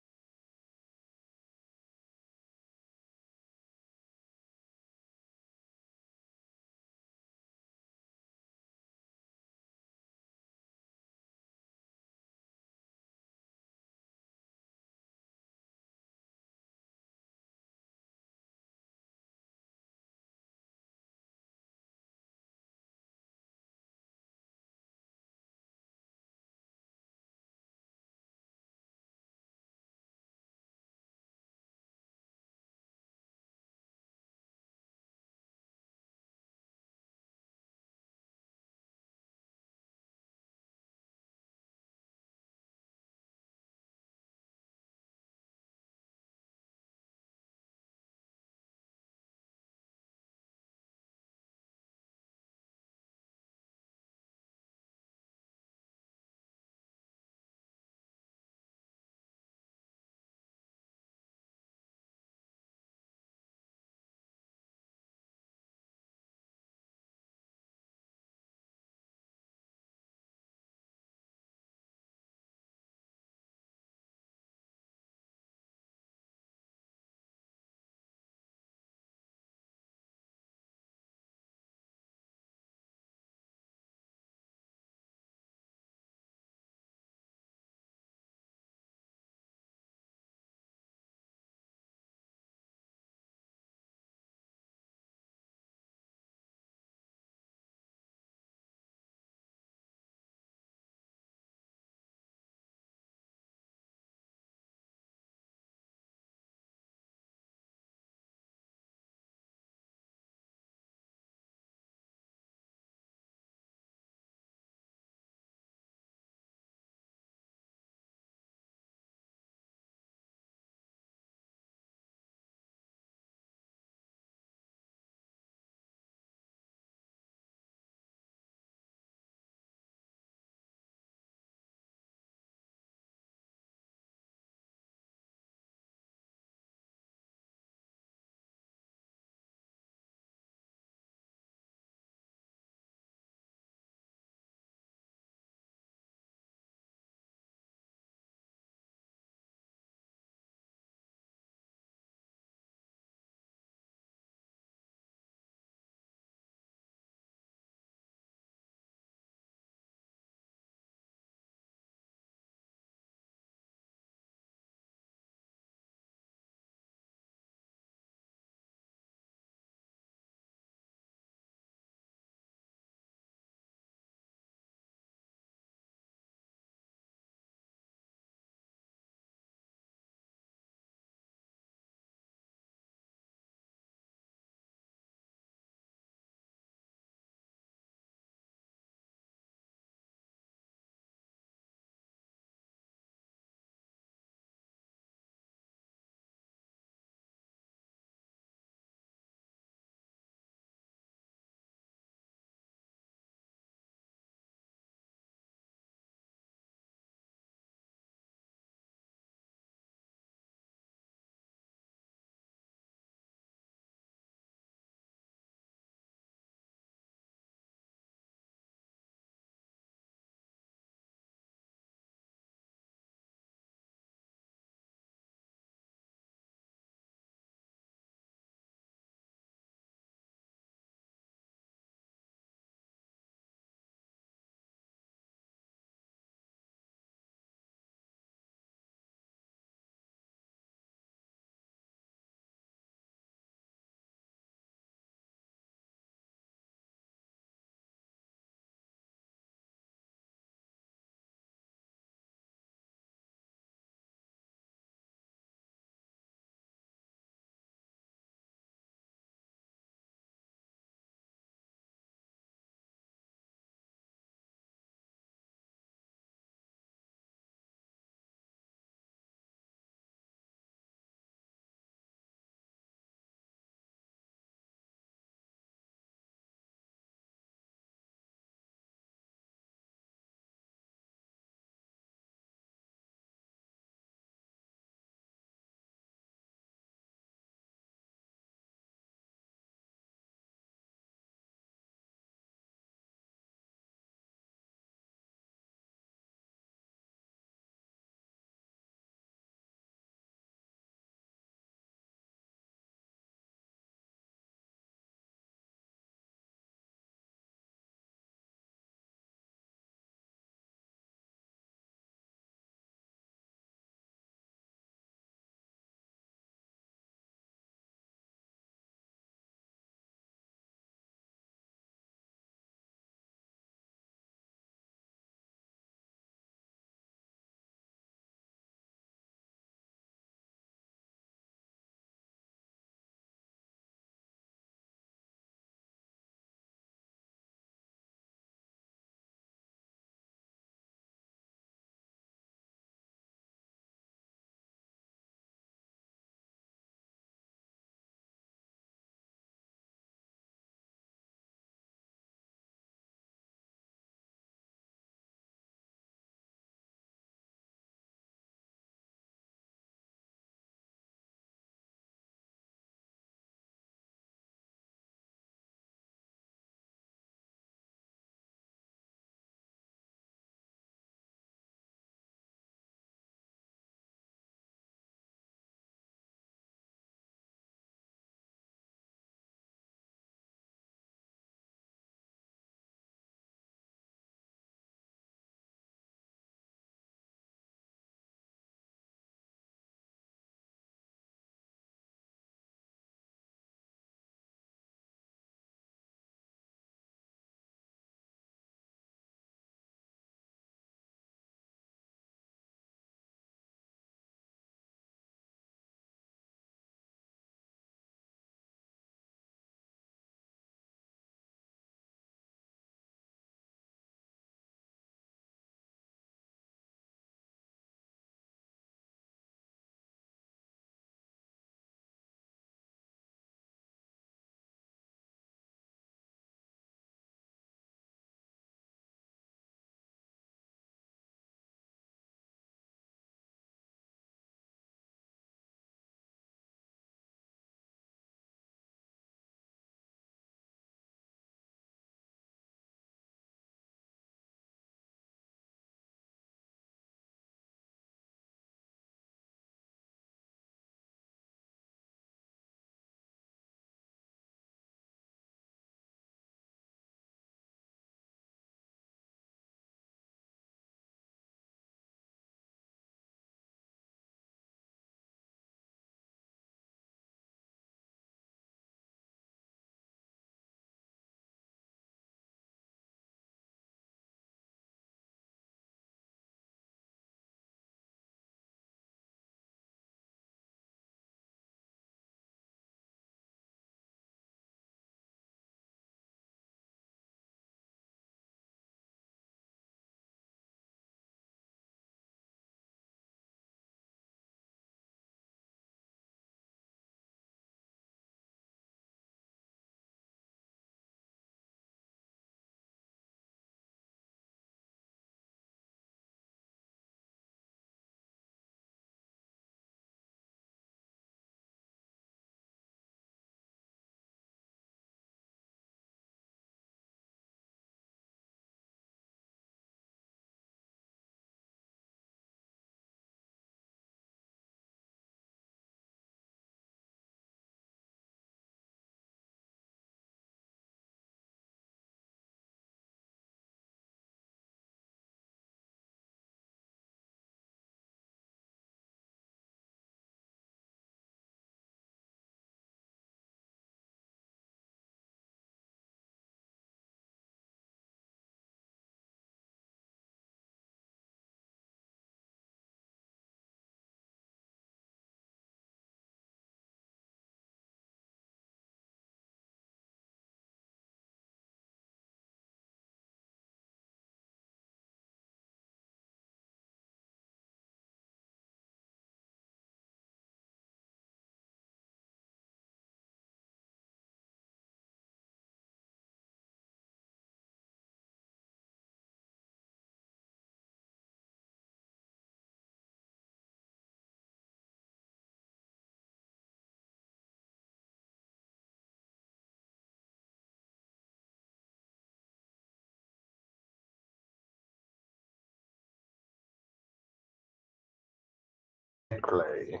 Clay.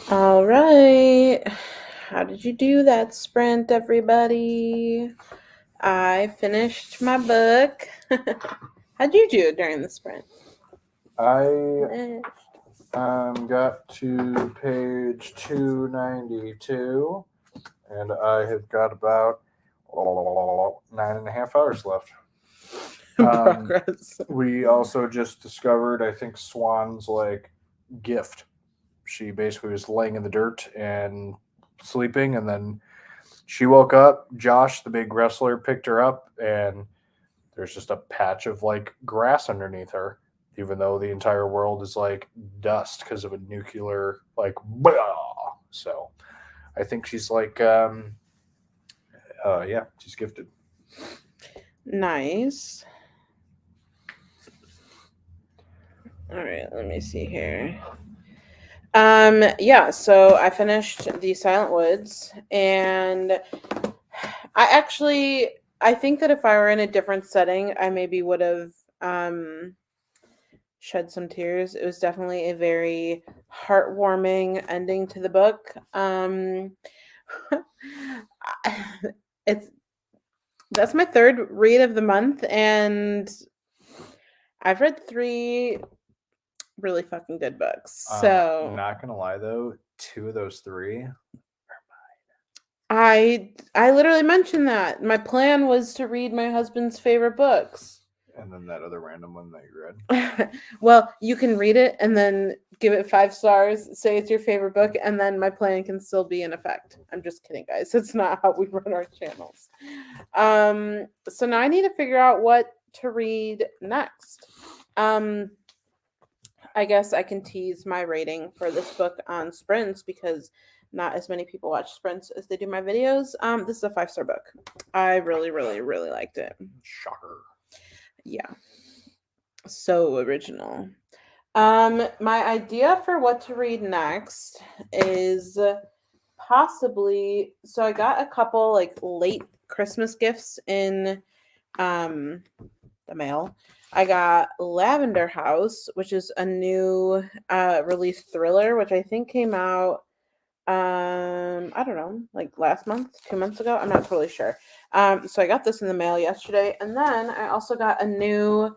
All right. How did you do that sprint, everybody? I finished my book. How'd you do during the sprint? I got to page 292, and I have got about 9.5 hours left. Progress. We also just discovered, I think, Swan's like gift. She basically was laying in the dirt and sleeping, and then she woke up. Josh, the big wrestler, picked her up, and there's just a patch of like grass underneath her, even though the entire world is like dust because of a nuclear like. Blah. So I think she's like, yeah, she's gifted. Nice. All right, let me see here. Yeah, so I finished The Silent Woods, and I think that if I were in a different setting, I maybe would have shed some tears. It was definitely a very heartwarming ending to the book. It's that's my third read of the month, and I've read 3 really fucking good books. So Not gonna lie though, 2 of those 3. I literally mentioned that. My plan was to read my husband's favorite books. And then that other random one that you read. Well, you can read it and then give it 5 stars, say it's your favorite book, and then my plan can still be in effect. I'm just kidding, guys. It's not how we run our channels. So now I need to figure out what to read next. I guess I can tease my rating for this book on sprints because not as many people watch sprints as they do my videos. This is a 5-star book. I really, really, really liked it. Shocker. Yeah. So original. My idea for what to read next is possibly, so I got a couple like late Christmas gifts in the mail. I got Lavender House, which is a new release thriller, which I think came out I don't know, like last month, 2 months ago. I'm not totally sure. So I got this in the mail yesterday, and then I also got a new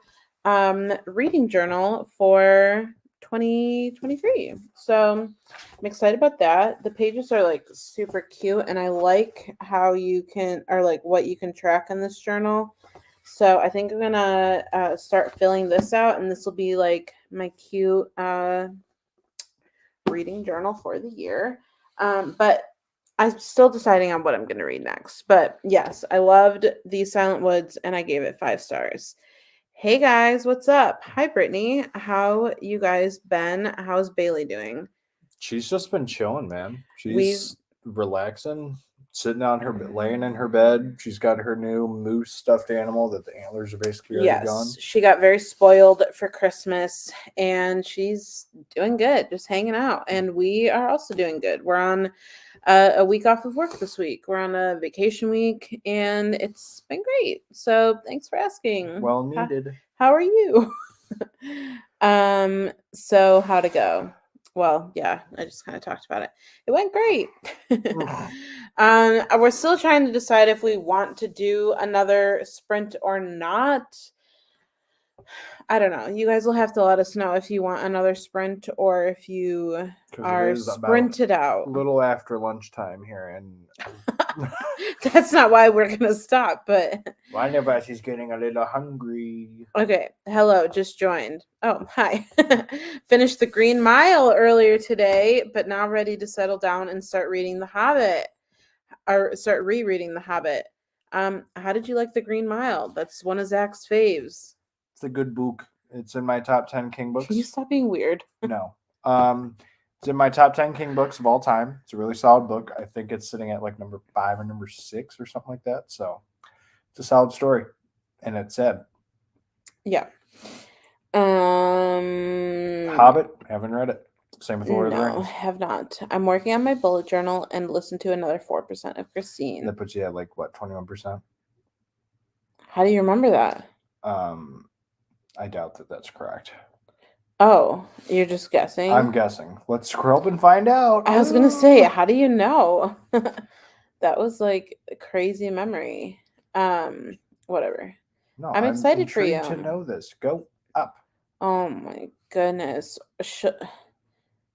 reading journal for 2023. So I'm excited about that. The pages are like super cute, and I like how you can, or like what you can track in this journal. So I think I'm gonna start filling this out, and this will be like my cute reading journal for the year. But I'm still deciding on what I'm going to read next. But yes, I loved The Silent Woods, and I gave it 5 stars. Hey guys, what's up? Hi Brittany, how you guys been? How's Bailey doing? She's just been chilling, man. She's relaxing, sitting on her, laying in her bed. She's got her new moose stuffed animal that the antlers are basically already gone. Yes, she got very spoiled for Christmas, and she's doing good, just hanging out. And we are also doing good. We're on a week off of work this week. We're on a vacation week, and it's been great. So thanks for asking. Well needed. How are you? So how'd it go? Well, yeah, I just kind of talked about it. It went great. We're still trying to decide if we want to do another sprint or not. I don't know. You guys will have to let us know if you want another sprint or if you are sprinted out. A little after lunchtime here, and that's not why we're gonna stop. But one of us is getting a little hungry. Okay, hello, just joined. Oh, hi. Finished the Green Mile earlier today, but now ready to settle down and start reading The Hobbit, or start rereading The Hobbit. How did you like the Green Mile? That's one of Zach's faves. It's a good book. It's in my top 10 King books. Can you stop being weird? No. It's in my top 10 King books of all time. It's a really solid book. I think it's sitting at like number 5 or number 6 or something like that. So it's a solid story, and it's sad. Yeah. Hobbit, haven't read it. Same with Lord of the Rings. No, have not. I'm working on my bullet journal and listen to another 4% of Christine. That puts you at like what, 21%? How do you remember that? I doubt that that's correct. Oh, you're just guessing? I'm guessing. Let's scroll up and find out. I was going to say, how do you know? That was like a crazy memory. Whatever. No, I'm I'm excited for intrigued to you. know this. Go up. Oh my goodness.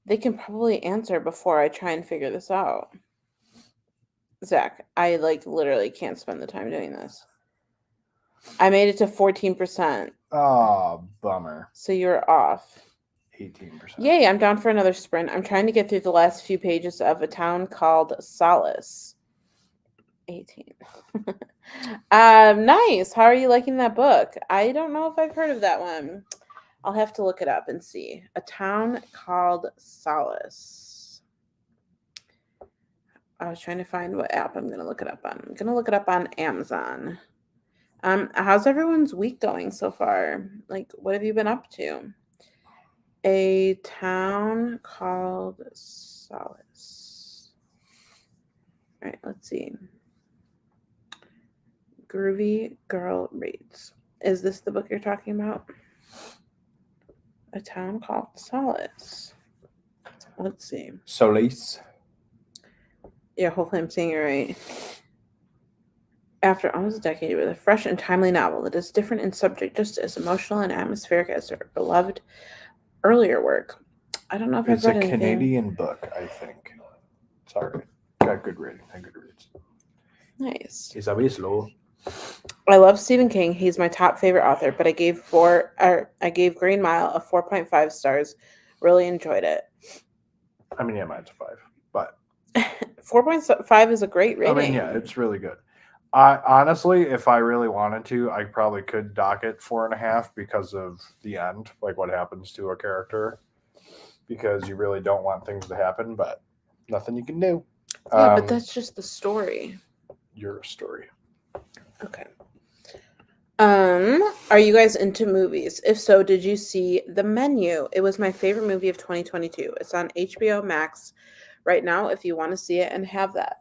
They can probably answer before I try and figure this out. Zach, I like literally can't spend the time doing this. I made it to 14%. Oh, bummer. So you're off. 18%. Yay, I'm down for another sprint. I'm trying to get through the last few pages of A Town Called Solace. 18. Nice. How are you liking that book? I don't know if I've heard of that one. I'll have to look it up and see. A Town Called Solace. I was trying to find what app I'm going to look it up on. I'm going to look it up on Amazon. How's everyone's week going so far? Like, what have you been up to? A Town Called Solace. All right, let's see. Groovy Girl Reads. Is this the book you're talking about? A Town Called Solace. Let's see. Solace. Yeah, hopefully I'm saying it right. After almost a decade, with a fresh and timely novel that is different in subject, just as emotional and atmospheric as her beloved earlier work. I don't know if It's I've a read anything. Canadian book, I think. Sorry. Got good rating on Goodreads. Nice. He's a wee slow. I love Stephen King. He's my top favorite author, but I gave Green Mile a 4.5 stars. Really enjoyed it. I mean, yeah, mine's a 5. But 4.5 is a great rating. I mean, yeah, it's really good. Honestly, if I really wanted to, I probably could dock it 4.5 because of the end, like what happens to a character. Because you really don't want things to happen, but nothing you can do. Yeah, but that's just the story. Your story. Okay. Are you guys into movies? If so, did you see The Menu? It was my favorite movie of 2022. It's on HBO Max right now if you want to see it and have that.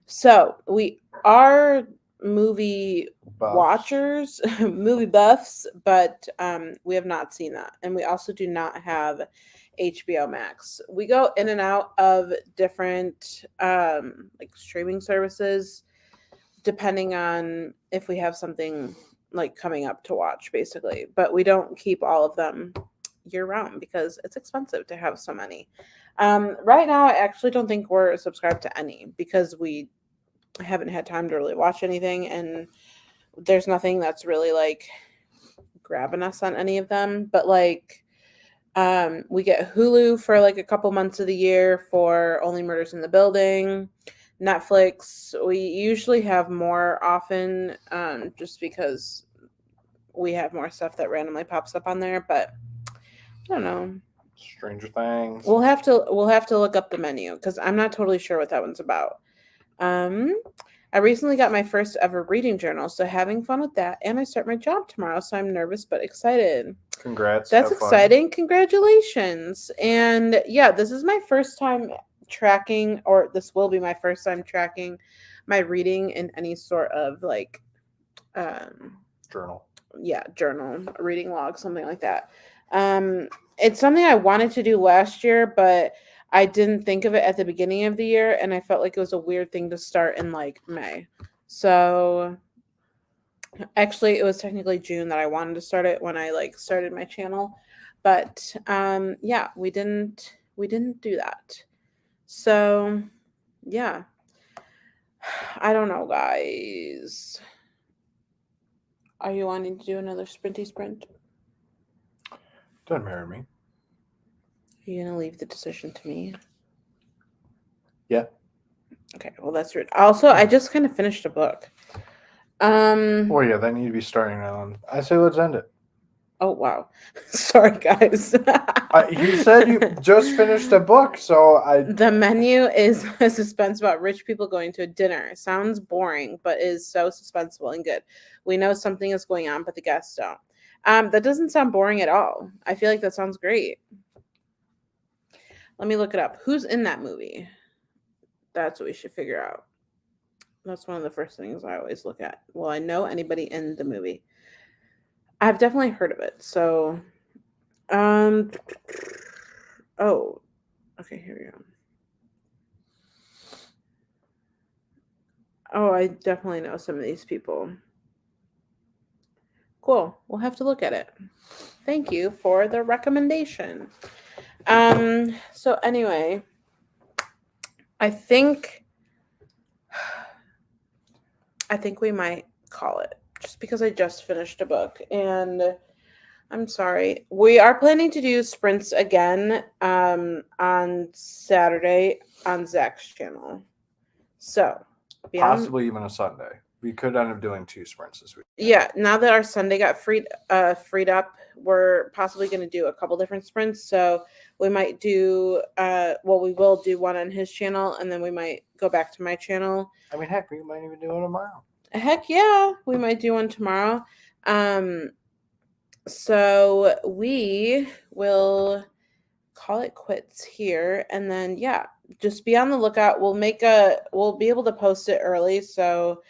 So, we are movie watchers, movie buffs, but we have not seen that. And we also do not have HBO Max. We go in and out of different like streaming services depending on if we have something like coming up to watch, basically. But we don't keep all of them year round because it's expensive to have so many. Right now, I actually don't think we're subscribed to any because we haven't had time to really watch anything, and there's nothing that's really like grabbing us on any of them. But like, we get Hulu for like a couple months of the year for Only Murders in the Building. Netflix, we usually have more often just because we have more stuff that randomly pops up on there, but I don't know. Stranger Things. We'll have to look up The Menu because I'm not totally sure what that one's about. I recently got my first ever reading journal, so having fun with that, and I start my job tomorrow, so I'm nervous but excited. Congrats. That's exciting. Congratulations. And yeah, this is my first time tracking, or this will be my first time tracking my reading in any sort of like journal. Yeah, journal, reading log, something like that. It's something I wanted to do last year, but I didn't think of it at the beginning of the year, and I felt like it was a weird thing to start in like May. So actually it was technically June that I wanted to start it when I like started my channel, but yeah, we didn't do that. So yeah, I don't know, guys. Are you wanting to do another sprinty sprint? Doesn't matter to me. Are you gonna leave the decision to me? Yeah. Okay, well that's rude. Also, I just kind of finished a book. Oh yeah, then you'd be starting on. I say let's end it. Oh wow, sorry guys. You said you just finished a book, so The Menu is a suspense about rich people going to a dinner. Sounds boring, but is so suspenseful and good. We know something is going on, but the guests don't. That doesn't sound boring at all. I feel like that sounds great. Let me look it up. Who's in that movie? That's what we should figure out. That's one of the first things I always look at. Will I know anybody in the movie? I've definitely heard of it, so Oh, okay, here we go. Oh, I definitely know some of these people. Cool. We'll have to look at it. Thank you for the recommendation. So anyway, I think we might call it just because I just finished a book and I'm sorry. We are planning to do sprints again on Saturday on Zack's channel. So, Possibly even a Sunday. We could end up doing 2 sprints this week. yeah, now that our Sunday got freed up, we're possibly going to do a couple different sprints. So we might do we will do one on his channel, and then we might go back to my channel. I mean, heck, we might even do one tomorrow. Heck yeah, we might do one tomorrow. So we will call it quits here, and then just be on the lookout. We'll be able to post it early, so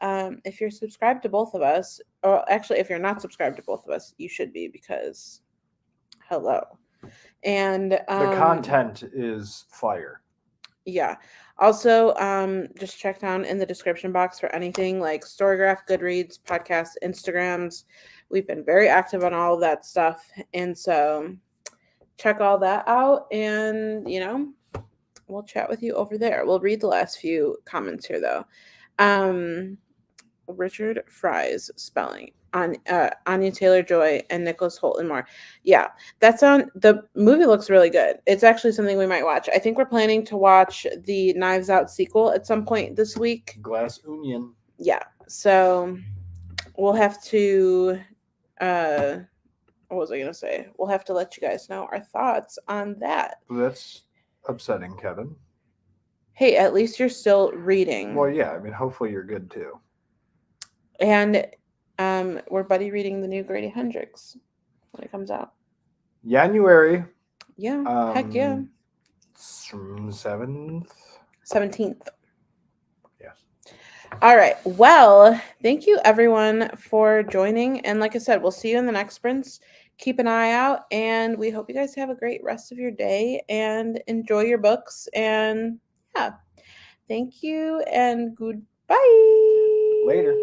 if you're subscribed to both of us, or actually if you're not subscribed to both of us, you should be, because hello. And the content is fire. Yeah. Also, just check down in the description box for anything like Storygraph, Goodreads, podcasts, Instagrams. We've been very active on all of that stuff, and so check all that out, and we'll chat with you over there. We'll read the last few comments here though. Richard Fry's spelling on Anya Taylor-Joy and Nicholas Holt and more. Yeah, that's on. The movie looks really good. It's actually something we might watch. I think we're planning to watch the Knives Out sequel at some point this week. Glass Onion. Yeah, so we'll have to. What was I gonna say? We'll have to let you guys know our thoughts on that. That's upsetting, Kevin. Hey, at least you're still reading. Well, yeah. I mean, hopefully you're good too. And we're buddy reading the new Grady Hendrix when it comes out. January. Yeah. Heck yeah. 17th. Yes. All right. Well, thank you everyone for joining. And like I said, we'll see you in the next sprints. Keep an eye out, and we hope you guys have a great rest of your day and enjoy your books. And yeah, thank you and goodbye. Later.